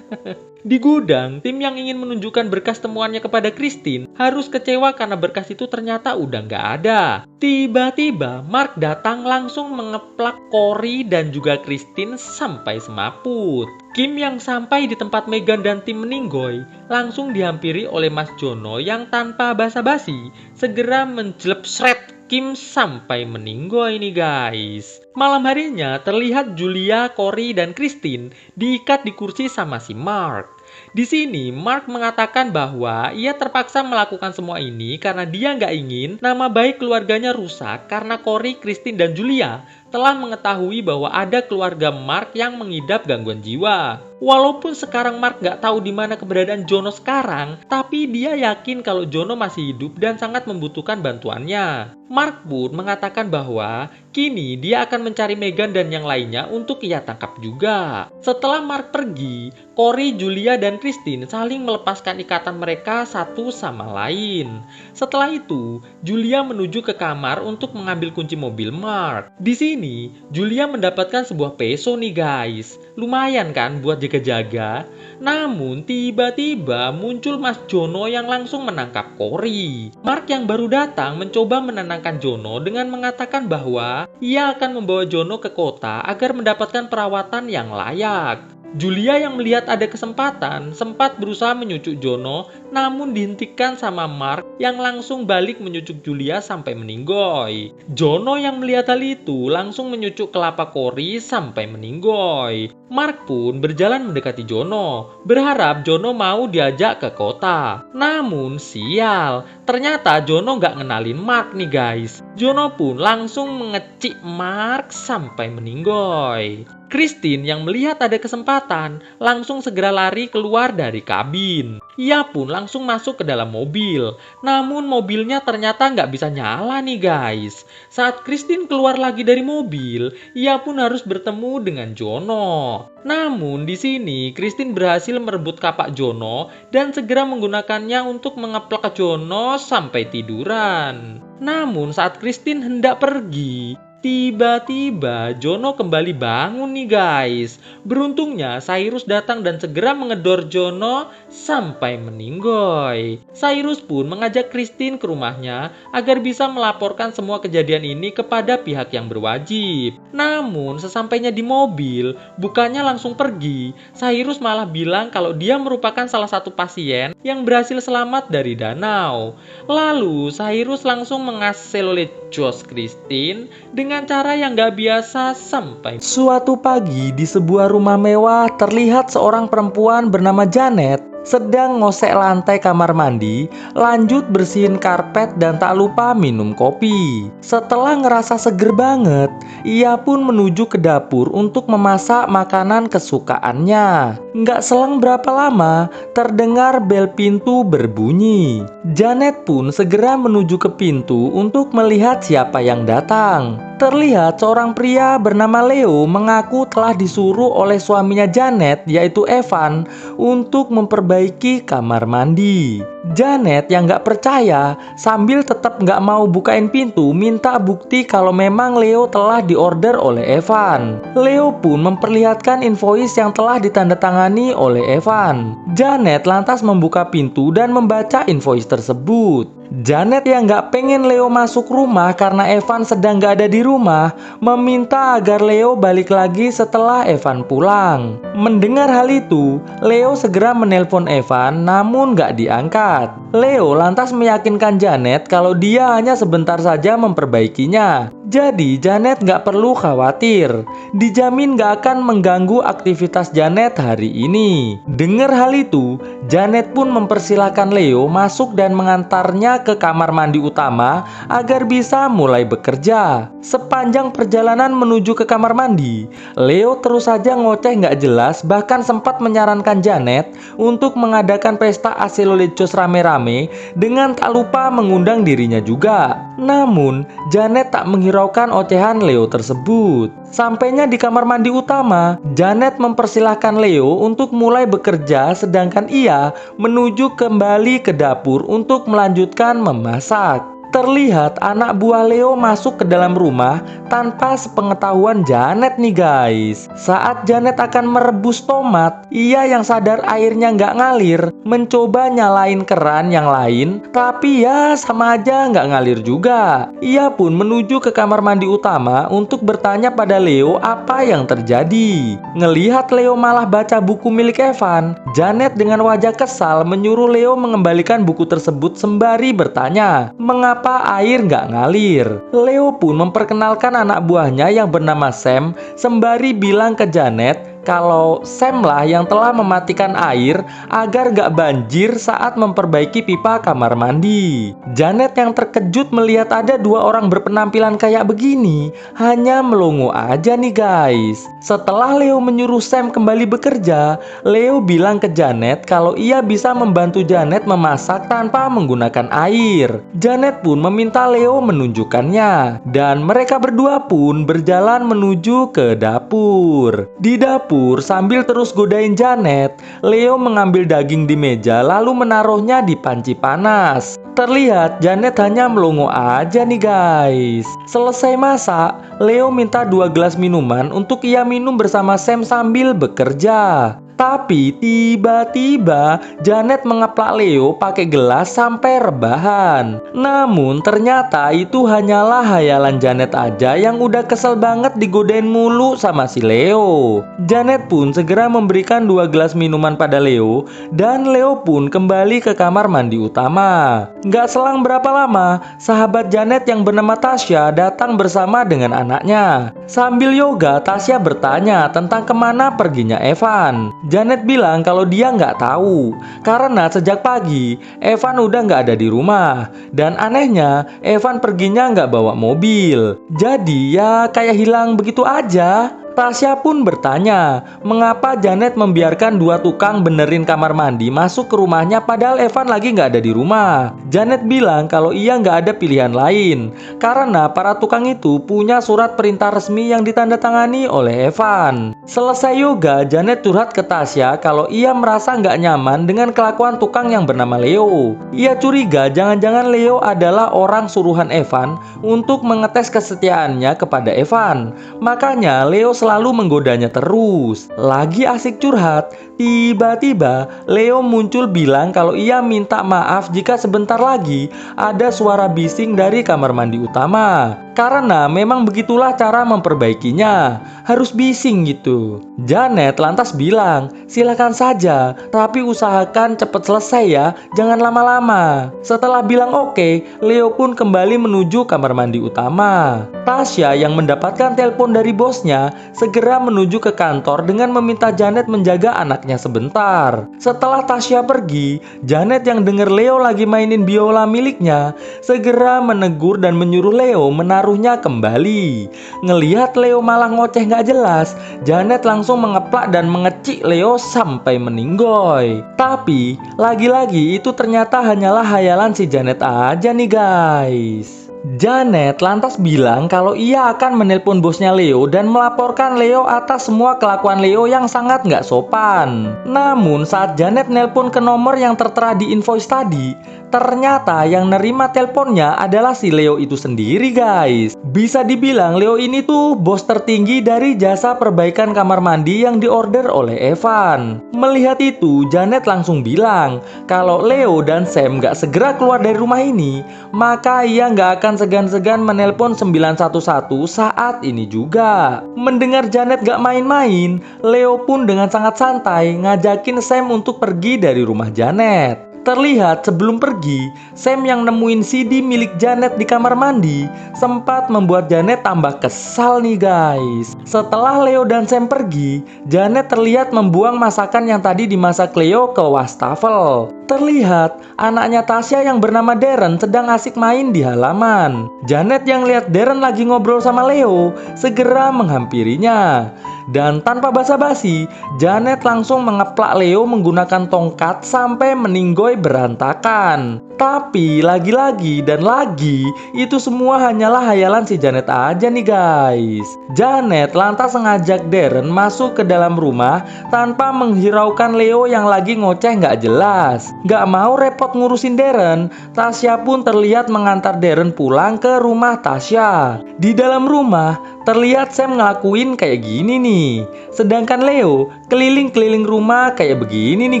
[SPEAKER 1] Di gudang, Tim yang ingin menunjukkan berkas temuannya kepada Christine harus kecewa karena berkas itu ternyata udah nggak ada. Tiba-tiba, Mark datang langsung mengeplak Cory dan juga Christine sampai semaput. Kim yang sampai di tempat Megan dan Tim meninggoy langsung dihampiri oleh Mas Jono yang tanpa basa-basi segera menjelepsret Kim sampai meninggoy nih guys. Malam harinya terlihat Julia, Cory, dan Christine diikat di kursi sama si Mark. Di sini Mark mengatakan bahwa ia terpaksa melakukan semua ini karena dia nggak ingin nama baik keluarganya rusak karena Cory, Christine, dan Julia telah mengetahui bahwa ada keluarga Mark yang mengidap gangguan jiwa. Walaupun sekarang Mark nggak tahu di mana keberadaan Jono sekarang, tapi dia yakin kalau Jono masih hidup dan sangat membutuhkan bantuannya. Mark pun mengatakan bahwa kini dia akan mencari Megan dan yang lainnya untuk ia tangkap juga. Setelah Mark pergi, Cory, Julia, dan Christine saling melepaskan ikatan mereka satu sama lain. Setelah itu, Julia menuju ke kamar untuk mengambil kunci mobil Mark. Di sini, Julia mendapatkan sebuah peso nih guys. Lumayan kan buat jaga-jaga. Namun tiba-tiba muncul Mas Jono yang langsung menangkap Cory. Mark yang baru datang mencoba menenangkan Jono dengan mengatakan bahwa ia akan membawa Jono ke kota agar mendapatkan perawatan yang layak. Julia yang melihat ada kesempatan sempat berusaha menyucuk Jono, namun dihentikan sama Mark yang langsung balik menyucuk Julia sampai meninggoy. Jono yang melihat hal itu langsung menyucuk kelapa Cory sampai meninggoy. Mark pun berjalan mendekati Jono, berharap Jono mau diajak ke kota. Namun sial, ternyata Jono nggak ngenalin Mark nih guys. Jono pun langsung mengecik Mark sampai meninggoy. Christine yang melihat ada kesempatan langsung segera lari keluar dari kabin. Ia pun langsung masuk ke dalam mobil. Namun mobilnya ternyata nggak bisa nyala nih guys. Saat Christine keluar lagi dari mobil, ia pun harus bertemu dengan Jono. Namun di sini Christine berhasil merebut kapak Jono dan segera menggunakannya untuk mengeplak Jono sampai tiduran. Namun saat Christine hendak pergi, tiba-tiba Jono kembali bangun nih guys. Beruntungnya Cyrus datang dan segera mengedor Jono sampai meninggoy. Cyrus pun mengajak Christine ke rumahnya agar bisa melaporkan semua kejadian ini kepada pihak yang berwajib. Namun sesampainya di mobil, bukannya langsung pergi. Cyrus malah bilang kalau dia merupakan salah satu pasien yang berhasil selamat dari danau. Lalu Cyrus langsung mengaselolecos Christine dengan cara yang gak biasa sampai suatu pagi di sebuah rumah mewah terlihat seorang perempuan bernama Janet sedang ngosek lantai kamar mandi, lanjut bersihin karpet dan tak lupa minum kopi. Setelah ngerasa seger banget, ia pun menuju ke dapur untuk memasak makanan kesukaannya. Nggak selang berapa lama, terdengar bel pintu berbunyi. Janet pun segera menuju ke pintu untuk melihat siapa yang datang. Terlihat seorang pria bernama Leo mengaku telah disuruh oleh suaminya Janet, yaitu Evan, untuk memperbaiki kamar mandi. Janet yang nggak percaya sambil tetap nggak mau bukain pintu minta bukti kalau memang Leo telah diorder oleh Evan. Leo pun memperlihatkan invoice yang telah ditandatangani oleh Evan. Janet lantas membuka pintu dan membaca invoice tersebut. Janet yang nggak pengen Leo masuk rumah karena Evan sedang nggak ada di rumah, meminta agar Leo balik lagi setelah Evan pulang. Mendengar hal itu, Leo segera menelpon Evan namun nggak diangkat. Leo lantas meyakinkan Janet kalau dia hanya sebentar saja memperbaikinya. Jadi Janet nggak perlu khawatir, dijamin nggak akan mengganggu aktivitas Janet hari ini. Dengar hal itu, Janet pun mempersilahkan Leo masuk dan mengantarnya ke kamar mandi utama agar bisa mulai bekerja. Sepanjang perjalanan menuju ke kamar mandi, Leo terus saja ngoceh nggak jelas, bahkan sempat menyarankan Janet untuk mengadakan pesta Aselolecos rame-rame dengan tak lupa mengundang dirinya juga. Namun, Janet tak menghiraukan ocehan Leo tersebut. Sampainya di kamar mandi utama, Janet mempersilahkan Leo untuk mulai bekerja sedangkan ia menuju kembali ke dapur untuk melanjutkan memasak. Terlihat anak buah Leo masuk ke dalam rumah tanpa sepengetahuan Janet nih guys. Saat Janet akan merebus tomat, ia yang sadar airnya nggak ngalir, mencoba nyalain keran yang lain, tapi ya sama aja nggak ngalir juga. Ia pun menuju ke kamar mandi utama untuk bertanya pada Leo apa yang terjadi. Ngelihat Leo malah baca buku milik Evan, Janet dengan wajah kesal menyuruh Leo mengembalikan buku tersebut sembari bertanya, mengapa air nggak ngalir. Leo pun memperkenalkan anak buahnya yang bernama Sam sembari bilang ke Janet kalau Sam lah yang telah mematikan air agar gak banjir saat memperbaiki pipa kamar mandi. Janet yang terkejut melihat ada dua orang berpenampilan kayak begini hanya melongo aja nih guys. Setelah Leo menyuruh Sam kembali bekerja, Leo bilang ke Janet kalau ia bisa membantu Janet memasak tanpa menggunakan air. Janet pun meminta Leo menunjukkannya dan mereka berdua pun berjalan menuju ke dapur. Di dapur sambil terus godain Janet, Leo mengambil daging di meja lalu menaruhnya di panci panas. Terlihat Janet hanya melongo aja nih guys. Selesai masak, Leo minta 2 gelas minuman untuk ia minum bersama Sam sambil bekerja. Tapi tiba-tiba Janet mengeplak Leo pakai gelas sampai rebahan. Namun ternyata itu hanyalah hayalan Janet aja yang udah kesel banget digodain mulu sama si Leo. Janet pun segera memberikan 2 gelas minuman pada Leo dan Leo pun kembali ke kamar mandi utama. Gak selang berapa lama, sahabat Janet yang bernama Tasya datang bersama dengan anaknya. Sambil yoga, Tasya bertanya tentang kemana perginya Evan. Janet bilang kalau dia nggak tahu karena sejak pagi Evan udah nggak ada di rumah dan anehnya Evan perginya nggak bawa mobil. Jadi ya kayak hilang begitu aja. Tasya pun bertanya, mengapa Janet membiarkan 2 tukang benerin kamar mandi masuk ke rumahnya padahal Evan lagi nggak ada di rumah. Janet bilang kalau ia nggak ada pilihan lain, karena para tukang itu punya surat perintah resmi yang ditandatangani oleh Evan. Selesai yoga, Janet curhat ke Tasya kalau ia merasa nggak nyaman dengan kelakuan tukang yang bernama Leo. Ia curiga jangan-jangan Leo adalah orang suruhan Evan untuk mengetes kesetiaannya kepada Evan. Makanya Leo selalu menggodanya terus. Lagi asik curhat, tiba-tiba Leo muncul bilang kalau ia minta maaf jika sebentar lagi ada suara bising dari kamar mandi utama. Karena memang begitulah cara memperbaikinya, harus bising gitu. Janet lantas bilang, silakan saja, tapi usahakan cepat selesai ya, jangan lama-lama. Setelah bilang oke, Leo pun kembali menuju kamar mandi utama. Tasya yang mendapatkan telepon dari bosnya segera menuju ke kantor dengan meminta Janet menjaga anaknya sebentar. Setelah Tasya pergi, Janet yang dengar Leo lagi mainin biola miliknya segera menegur dan menyuruh Leo menaruhnya kembali. Ngelihat Leo malah ngoceh nggak jelas, Janet langsung mengeplak dan mengecik Leo sampai meninggoy. Tapi lagi-lagi itu ternyata hanyalah hayalan si Janet aja nih guys. Janet lantas bilang kalau ia akan menelpon bosnya Leo dan melaporkan Leo atas semua kelakuan Leo yang sangat nggak sopan. Namun saat Janet nelpon ke nomor yang tertera di invoice tadi, ternyata yang nerima teleponnya adalah si Leo itu sendiri guys. Bisa dibilang Leo ini tuh bos tertinggi dari jasa perbaikan kamar mandi yang diorder oleh Evan. Melihat itu, Janet langsung bilang kalau Leo dan Sam nggak segera keluar dari rumah ini, maka ia nggak akan segan-segan menelpon 911 saat ini juga. Mendengar Janet gak main-main, Leo pun dengan sangat santai ngajakin Sam untuk pergi dari rumah Janet. Terlihat sebelum pergi, Sam yang nemuin CD milik Janet di kamar mandi sempat membuat Janet tambah kesal nih guys. Setelah Leo dan Sam pergi, Janet terlihat membuang masakan yang tadi dimasak Leo ke wastafel. Terlihat anaknya Tasya yang bernama Darren sedang asik main di halaman. Janet yang lihat Darren lagi ngobrol sama Leo segera menghampirinya. Dan tanpa basa-basi, Janet langsung mengeplak Leo menggunakan tongkat sampai meninggoy berantakan. Tapi lagi-lagi dan lagi, itu semua hanyalah hayalan si Janet aja nih guys. Janet lantas mengajak Darren masuk ke dalam rumah tanpa menghiraukan Leo yang lagi ngoceh nggak jelas. Nggak mau repot ngurusin Darren, Tasya pun terlihat mengantar Darren pulang ke rumah Tasya. Di dalam rumah, terlihat Sam ngelakuin kayak gini nih. Sedangkan Leo keliling-keliling rumah kayak begini nih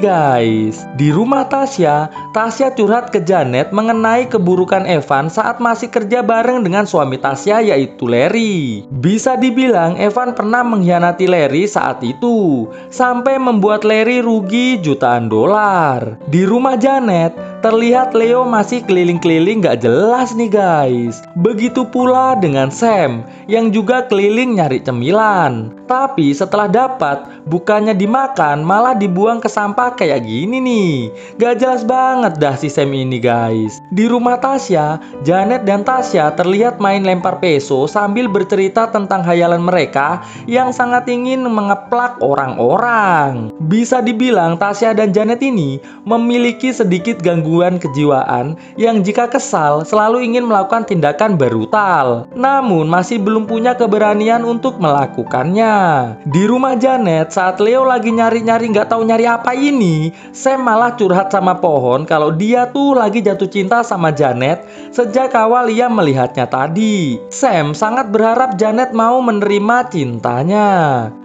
[SPEAKER 1] guys. Di rumah Tasya curhat ke Janet mengenai keburukan Evan saat masih kerja bareng dengan suami Tasya yaitu Larry. Bisa dibilang Evan pernah mengkhianati Larry saat itu, sampai membuat Larry rugi jutaan dolar. Di rumah Janet, terlihat Leo masih keliling-keliling gak jelas nih guys. Begitu pula dengan Sam yang juga keliling nyari cemilan. Tapi setelah dapat, bukannya dimakan malah dibuang ke sampah kayak gini nih. Gak jelas banget dah si Sam ini guys. Di rumah Tasya, Janet dan Tasya terlihat main lempar peso sambil bercerita tentang hayalan mereka yang sangat ingin mengeplak orang-orang. Bisa dibilang Tasya dan Janet ini memiliki sedikit gangguan kejiwaan yang jika kesal selalu ingin melakukan tindakan brutal, namun masih belum punya keberanian untuk melakukannya. Di rumah Janet saat Leo lagi nyari-nyari nggak tahu nyari apa ini, Sam malah curhat sama pohon kalau dia tuh lagi jatuh cinta sama Janet sejak awal ia melihatnya tadi. Sam sangat berharap Janet mau menerima cintanya.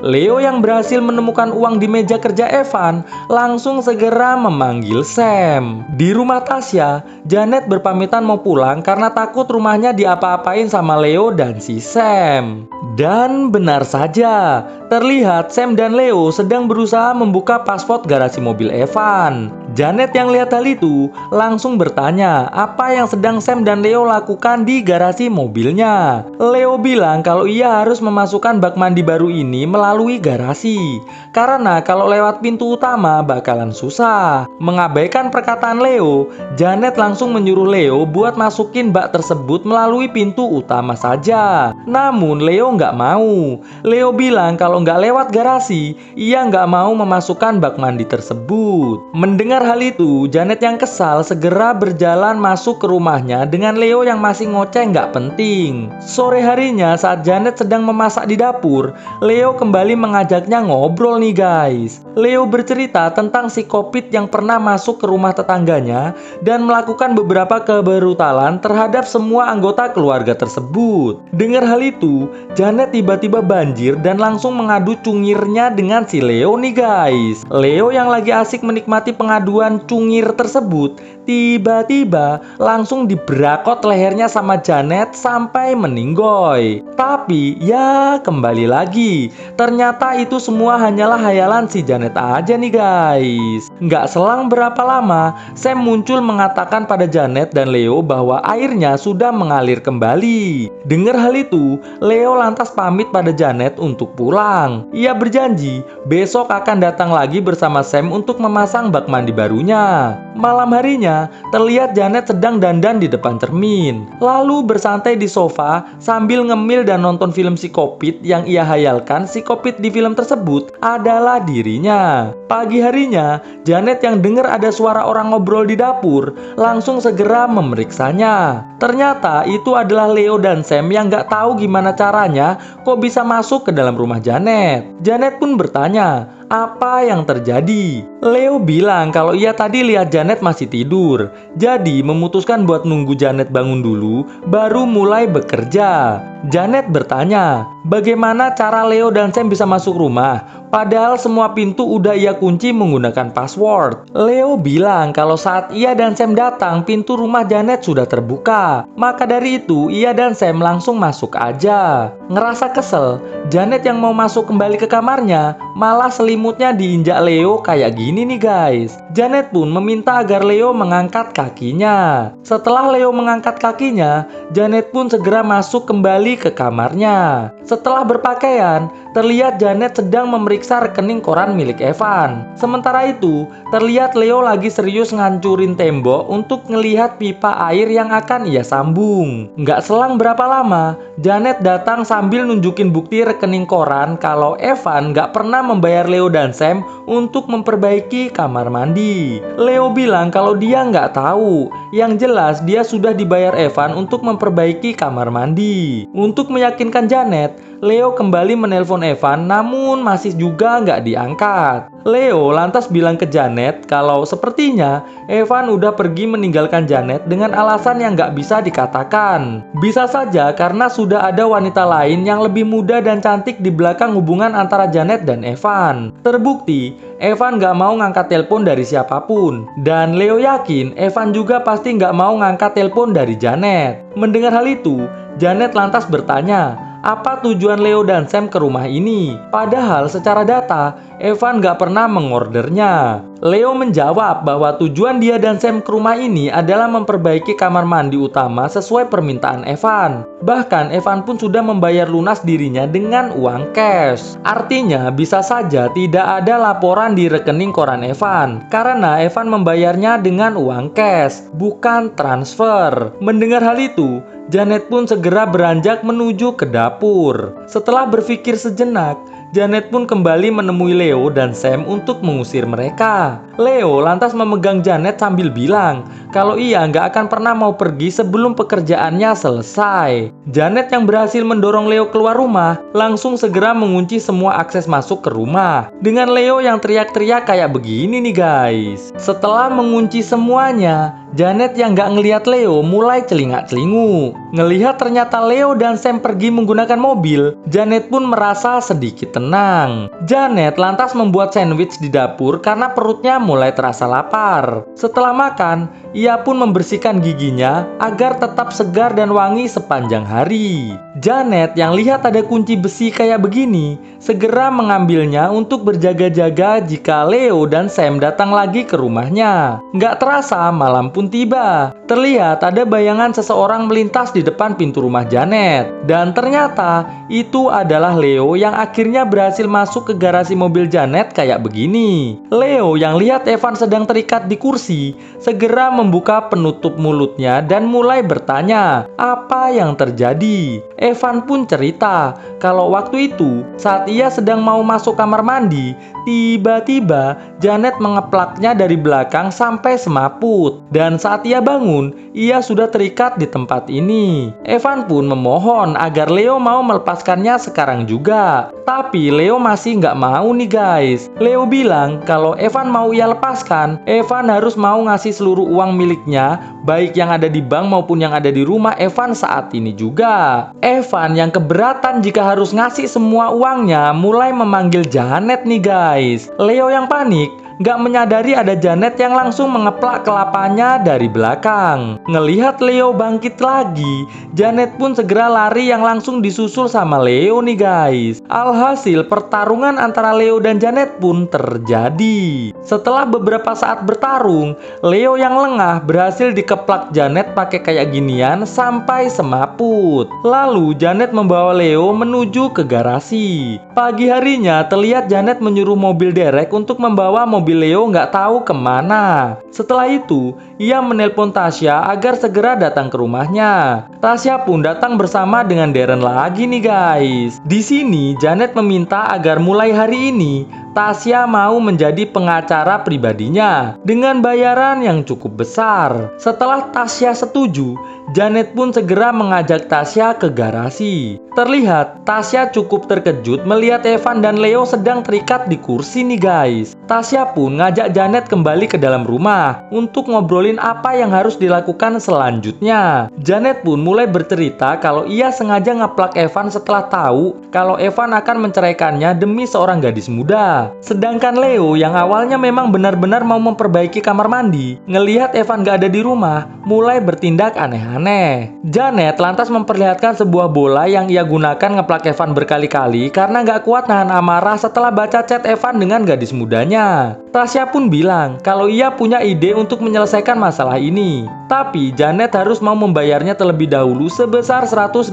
[SPEAKER 1] Leo yang berhasil menemukan uang di meja kerja Evan langsung segera memanggil Sam. Di rumah Tasya, Janet berpamitan mau pulang karena takut rumahnya diapa-apain sama Leo dan si Sam. Dan benar saja, terlihat Sam dan Leo sedang berusaha membuka paspor garasi mobil Evan. Janet yang lihat hal itu langsung bertanya apa yang sedang Sam dan Leo lakukan di garasi mobilnya. Leo bilang kalau ia harus memasukkan bak mandi baru ini melalui garasi, karena kalau lewat pintu utama bakalan susah. Mengabaikan perkataan Leo, Janet langsung menyuruh Leo buat masukin bak tersebut melalui pintu utama saja. Namun Leo nggak mau. Leo bilang kalau nggak lewat garasi, ia nggak mau memasukkan bak mandi tersebut. Mendengar hal itu, Janet yang kesal segera berjalan masuk ke rumahnya dengan Leo yang masih ngoceh nggak penting. Sore harinya saat Janet sedang memasak di dapur, Leo kembali mengajaknya ngobrol nih guys. Leo bercerita tentang si Kopit yang pernah masuk ke rumah tetangganya dan melakukan beberapa kebrutalan terhadap semua anggota keluarga tersebut. Dengar hal itu, Janet tiba-tiba banjir dan langsung mengadu cungirnya dengan si Leo nih guys. Leo yang lagi asik menikmati pengaduan cungir tersebut, tiba-tiba langsung dibrakot lehernya sama Janet sampai meninggoy. Tapi ya kembali lagi, ternyata itu semua hanyalah hayalan si Janet aja nih guys. Nggak selang berapa lama, Sam muncul mengatakan pada Janet dan Leo bahwa airnya sudah mengalir kembali. Dengar hal itu, Leo lantas pamit pada Janet untuk pulang. Ia berjanji besok akan datang lagi bersama Sam untuk memasang bak mandi barunya. Malam harinya, terlihat Janet sedang dandan di depan cermin, lalu bersantai di sofa sambil ngemil dan nonton film psikopit yang ia hayalkan psikopit di film tersebut adalah dirinya. Pagi harinya, Janet yang dengar ada suara orang ngobrol di dapur, langsung segera memeriksanya. Ternyata itu adalah Leo dan Sam yang gak tahu gimana caranya kok bisa masuk ke dalam rumah Janet. Janet pun bertanya, apa yang terjadi? Leo bilang kalau ia tadi lihat Janet masih tidur, jadi memutuskan buat nunggu Janet bangun dulu, baru mulai bekerja. Janet bertanya, bagaimana cara Leo dan Sam bisa masuk rumah? Padahal semua pintu udah ia kunci menggunakan password. Leo bilang kalau saat ia dan Sam datang, pintu rumah Janet sudah terbuka. Maka dari itu, ia dan Sam langsung masuk aja. Ngerasa kesel, Janet yang mau masuk kembali ke kamarnya, malah selimutnya diinjak Leo kayak gini nih guys. Janet pun meminta agar Leo mengangkat kakinya. Setelah Leo mengangkat kakinya, Janet pun segera masuk kembali ke kamarnya. Setelah berpakaian, terlihat Janet sedang memeriksa rekening koran milik Evan. Sementara itu, terlihat Leo lagi serius ngancurin tembok untuk ngelihat pipa air yang akan ia sambung. Nggak selang berapa lama, Janet datang sambil nunjukin bukti rekening koran kalau Evan nggak pernah membayar Leo dan Sam untuk memperbaiki kamar mandi. Leo bilang kalau dia nggak tahu. Yang jelas dia sudah dibayar Evan untuk memperbaiki kamar mandi. Untuk meyakinkan Janet, Leo kembali menelpon Evan namun masih juga nggak diangkat. Leo lantas bilang ke Janet kalau sepertinya Evan udah pergi meninggalkan Janet dengan alasan yang nggak bisa dikatakan. Bisa saja karena sudah ada wanita lain yang lebih muda dan cantik di belakang hubungan antara Janet dan Evan. Terbukti, Evan nggak mau ngangkat telepon dari siapapun. Dan Leo yakin Evan juga pasti nggak mau ngangkat telepon dari Janet. Mendengar hal itu, Janet lantas bertanya, apa tujuan Leo dan Sam ke rumah ini? Padahal secara data, Evan gak pernah mengordernya. Leo menjawab bahwa tujuan dia dan Sam ke rumah ini adalah memperbaiki kamar mandi utama sesuai permintaan Evan. Bahkan Evan pun sudah membayar lunas dirinya dengan uang cash. Artinya bisa saja tidak ada laporan di rekening koran Evan, karena Evan membayarnya dengan uang cash, bukan transfer. Mendengar hal itu, Janet pun segera beranjak menuju ke dapur. Setelah berpikir sejenak, Janet pun kembali menemui Leo dan Sam untuk mengusir mereka. Leo lantas memegang Janet sambil bilang kalau ia nggak akan pernah mau pergi sebelum pekerjaannya selesai. Janet yang berhasil mendorong Leo keluar rumah langsung segera mengunci semua akses masuk ke rumah. Dengan Leo yang teriak-teriak kayak begini nih guys. Setelah mengunci semuanya, Janet yang nggak ngelihat Leo mulai celingak-celinguk. Ngelihat ternyata Leo dan Sam pergi menggunakan mobil, Janet pun merasa sedikit tenang. Janet lantas membuat sandwich di dapur karena perutnya mulai terasa lapar. Setelah makan, ia pun membersihkan giginya agar tetap segar dan wangi sepanjang hari. Janet yang lihat ada kunci besi kayak begini, segera mengambilnya untuk berjaga-jaga jika Leo dan Sam datang lagi ke rumahnya. Nggak terasa malam pun tiba. Terlihat ada bayangan seseorang melintas di depan pintu rumah Janet. Dan ternyata itu adalah Leo yang akhirnya berhasil masuk ke garasi mobil Janet kayak begini. Leo yang lihat Evan sedang terikat di kursi, segera membuka penutup mulutnya dan mulai bertanya, apa yang terjadi? Evan pun cerita kalau waktu itu saat ia sedang mau masuk kamar mandi, tiba-tiba Janet mengeplaknya dari belakang sampai semaput. Dan saat ia bangun, ia sudah terikat di tempat ini. Evan pun memohon agar Leo mau melepaskannya sekarang juga. Tapi Leo masih nggak mau nih guys. Leo bilang kalau Evan mau ia lepaskan, Evan harus mau ngasih seluruh uang miliknya, baik yang ada di bank maupun yang ada di rumah Evan saat ini juga. Evan yang keberatan jika harus ngasih semua uangnya mulai memanggil Janet nih guys. Leo yang panik nggak menyadari ada Janet yang langsung mengeplak kelapanya dari belakang. Ngelihat Leo bangkit lagi, Janet pun segera lari yang langsung disusul sama Leo nih guys. Alhasil pertarungan antara Leo dan Janet pun terjadi. Setelah beberapa saat bertarung, Leo yang lengah berhasil dikeplak Janet pakai kayak ginian sampai semaput. Lalu Janet membawa Leo menuju ke garasi. Pagi harinya terlihat Janet menyuruh mobil derek untuk membawa mobil mobil Leo nggak tahu kemana. Setelah itu, ia menelpon Tasya agar segera datang ke rumahnya. Tasya pun datang bersama dengan Darren lagi nih guys. Di sini Janet meminta agar mulai hari ini Tasya mau menjadi pengacara pribadinya dengan bayaran yang cukup besar. Setelah Tasya setuju, Janet pun segera mengajak Tasya ke garasi. Terlihat Tasya cukup terkejut melihat Evan dan Leo sedang terikat di kursi nih guys. Tasya pun ngajak Janet kembali ke dalam rumah untuk ngobrolin apa yang harus dilakukan selanjutnya. Janet pun mulai bercerita kalau ia sengaja ngeplak Evan setelah tahu kalau Evan akan menceraikannya demi seorang gadis muda. Sedangkan Leo yang awalnya memang benar-benar mau memperbaiki kamar mandi, ngelihat Evan gak ada di rumah, mulai bertindak aneh-aneh. Janet lantas memperlihatkan sebuah bola yang ia gunakan ngeplak Evan berkali-kali karena gak kuat nahan amarah setelah baca chat Evan dengan gadis mudanya. Tasya pun bilang kalau ia punya ide untuk menyelesaikan masalah ini. Tapi Janet harus mau membayarnya terlebih dahulu sebesar $100.000.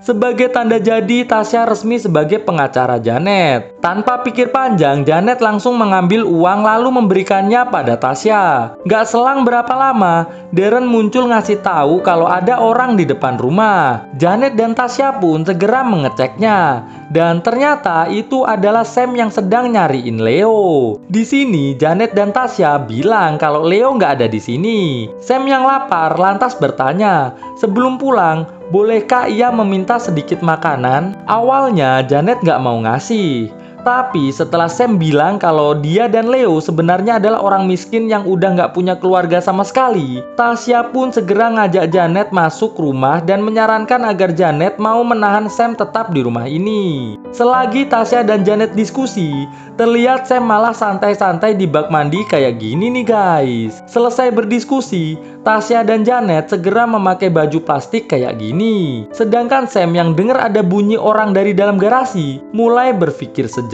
[SPEAKER 1] Sebagai tanda jadi, Tasya resmi sebagai pengacara Janet. Tanpa pikir panjang, Janet langsung mengambil uang lalu memberikannya pada Tasya. Gak selang berapa lama, Darren muncul ngasih tahu kalau ada orang di depan rumah. Janet dan Tasya pun segera mengeceknya. Dan ternyata itu adalah Sam yang sedang nyariin Leo. Di sini Janet dan Tasya bilang kalau Leo nggak ada di sini. Sam yang lapar lantas bertanya, sebelum pulang, bolehkah ia meminta sedikit makanan? Awalnya Janet nggak mau ngasih. Tapi setelah Sam bilang kalau dia dan Leo sebenarnya adalah orang miskin yang udah nggak punya keluarga sama sekali, Tasya pun segera ngajak Janet masuk rumah dan menyarankan agar Janet mau menahan Sam tetap di rumah ini. Selagi Tasya dan Janet diskusi, terlihat Sam malah santai-santai di bak mandi kayak gini nih guys. Selesai berdiskusi, Tasya dan Janet segera memakai baju plastik kayak gini. Sedangkan Sam yang dengar ada bunyi orang dari dalam garasi, mulai berpikir sejenak.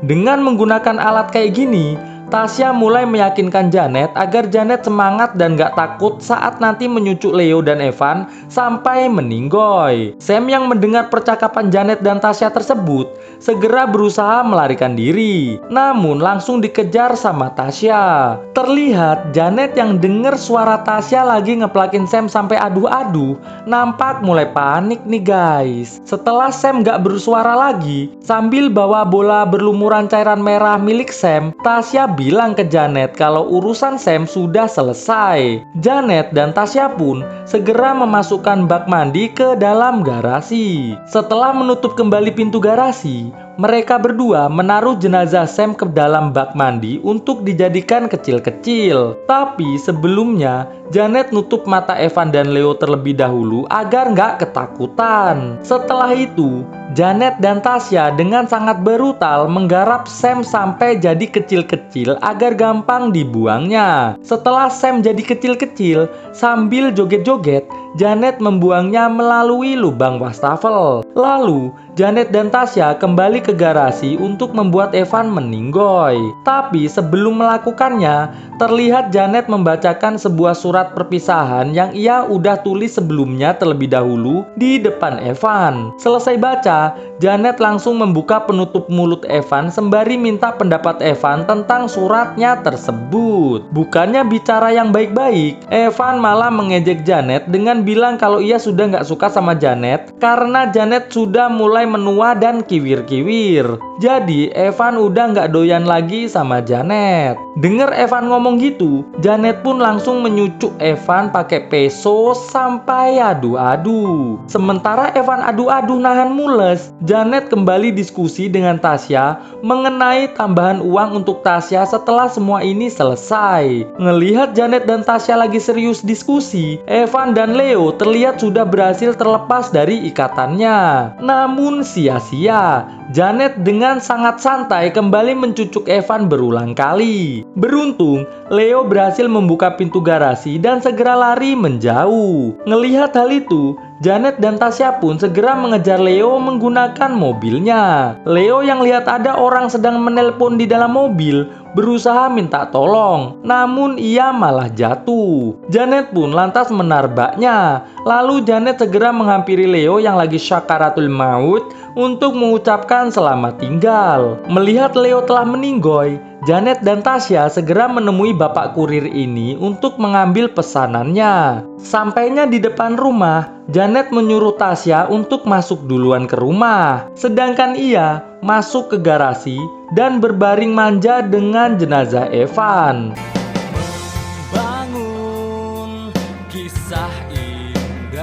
[SPEAKER 1] Dengan menggunakan alat kayak gini, Tasya mulai meyakinkan Janet agar Janet semangat dan gak takut saat nanti menyucuk Leo dan Evan sampai meninggoy. Sam yang mendengar percakapan Janet dan Tasya tersebut segera berusaha melarikan diri, namun langsung dikejar sama Tasya. Terlihat Janet yang dengar suara Tasya lagi ngeplakin Sam sampai adu-adu nampak mulai panik nih guys. Setelah Sam gak bersuara lagi sambil bawa bola berlumuran cairan merah milik Sam, Tasya bilang ke Janet kalau urusan Sam sudah selesai. Janet dan Tasya pun segera memasukkan bak mandi ke dalam garasi. Setelah menutup kembali pintu garasi, mereka berdua menaruh jenazah Sam ke dalam bak mandi untuk dijadikan kecil-kecil. Tapi sebelumnya, Janet nutup mata Evan dan Leo terlebih dahulu agar nggak ketakutan. Setelah itu, Janet dan Tasya dengan sangat brutal menggarap Sam sampai jadi kecil-kecil agar gampang dibuangnya. Setelah Sam jadi kecil-kecil, sambil joget-joget, Janet membuangnya melalui lubang wastafel. Lalu, Janet dan Tasya kembali ke garasi untuk membuat Evan meninggoy. Tapi sebelum melakukannya, terlihat Janet membacakan sebuah surat perpisahan yang ia udah tulis sebelumnya terlebih dahulu di depan Evan. Selesai baca, Janet langsung membuka penutup mulut Evan sembari minta pendapat Evan tentang suratnya tersebut. Bukannya bicara yang baik-baik, Evan malah mengejek Janet dengan bilang kalau ia sudah nggak suka sama Janet karena Janet sudah mulai menua dan kiwir-kiwir. Jadi Evan udah nggak doyan lagi sama Janet. Dengar Evan ngomong gitu, Janet pun langsung menyucuk Evan pakai peso sampai adu-adu. Sementara Evan adu-adu nahan mules, Janet kembali diskusi dengan Tasya mengenai tambahan uang untuk Tasya setelah semua ini selesai. Ngelihat Janet dan Tasya lagi serius diskusi, Evan dan Leo terlihat sudah berhasil terlepas dari ikatannya. Namun sia-sia, Janet dengan sangat santai kembali mencucuk Evan berulang kali. Beruntung, Leo berhasil membuka pintu garasi dan segera lari menjauh. Ngelihat hal itu, Janet dan Tasya pun segera mengejar Leo menggunakan mobilnya. Leo yang lihat ada orang sedang menelpon di dalam mobil, berusaha minta tolong, namun ia malah jatuh. Janet pun lantas menarbaknya. Lalu Janet segera menghampiri Leo yang lagi syakaratul maut untuk mengucapkan selamat tinggal. Melihat Leo telah meninggoy, Janet dan Tasya segera menemui bapak kurir ini untuk mengambil pesanannya. Sampainya di depan rumah, Janet menyuruh Tasya untuk masuk duluan ke rumah. Sedangkan ia masuk ke garasi dan berbaring manja dengan jenazah Evan.
[SPEAKER 2] Bangun kisah indah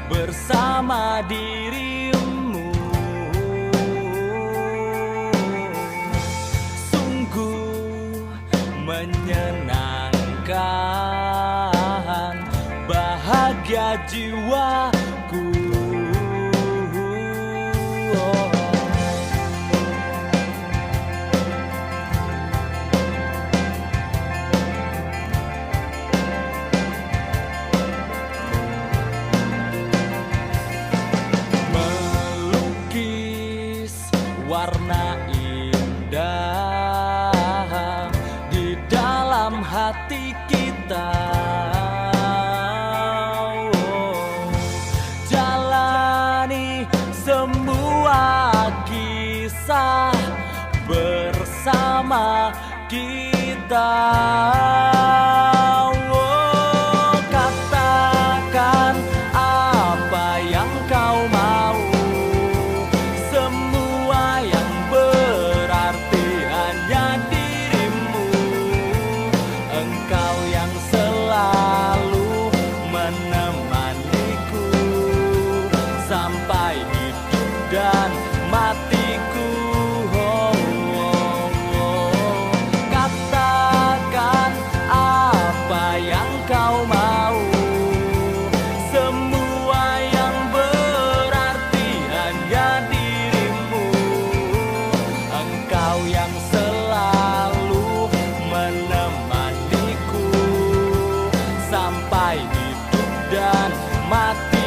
[SPEAKER 2] bersama dirimu, sungguh menyenangkan, bahagia jiwaku. Warna indah di dalam hati kita, jalani semua kisah bersama kita. Katakan apa yang kau mau, sampai hidup dan matiku. Katakan apa yang kau mau, semua yang berarti hanya dirimu. Engkau yang selalu menemaniku sampai hidup dan matiku.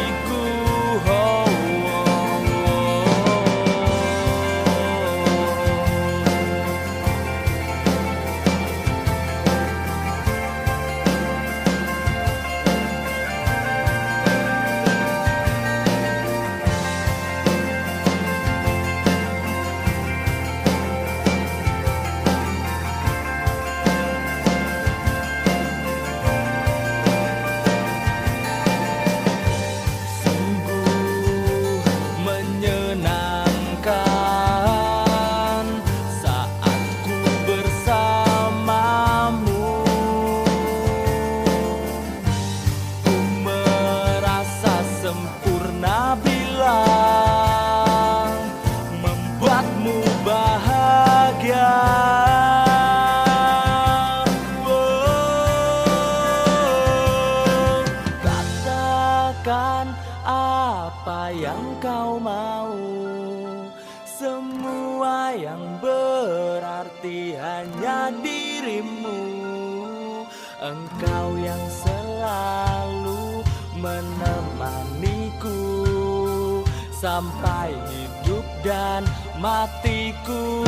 [SPEAKER 2] Membuatmu bahagia. Katakan apa yang kau mau, semua yang berarti hanya dirimu. Engkau yang selalu menemaniku sampai hidup dan matiku.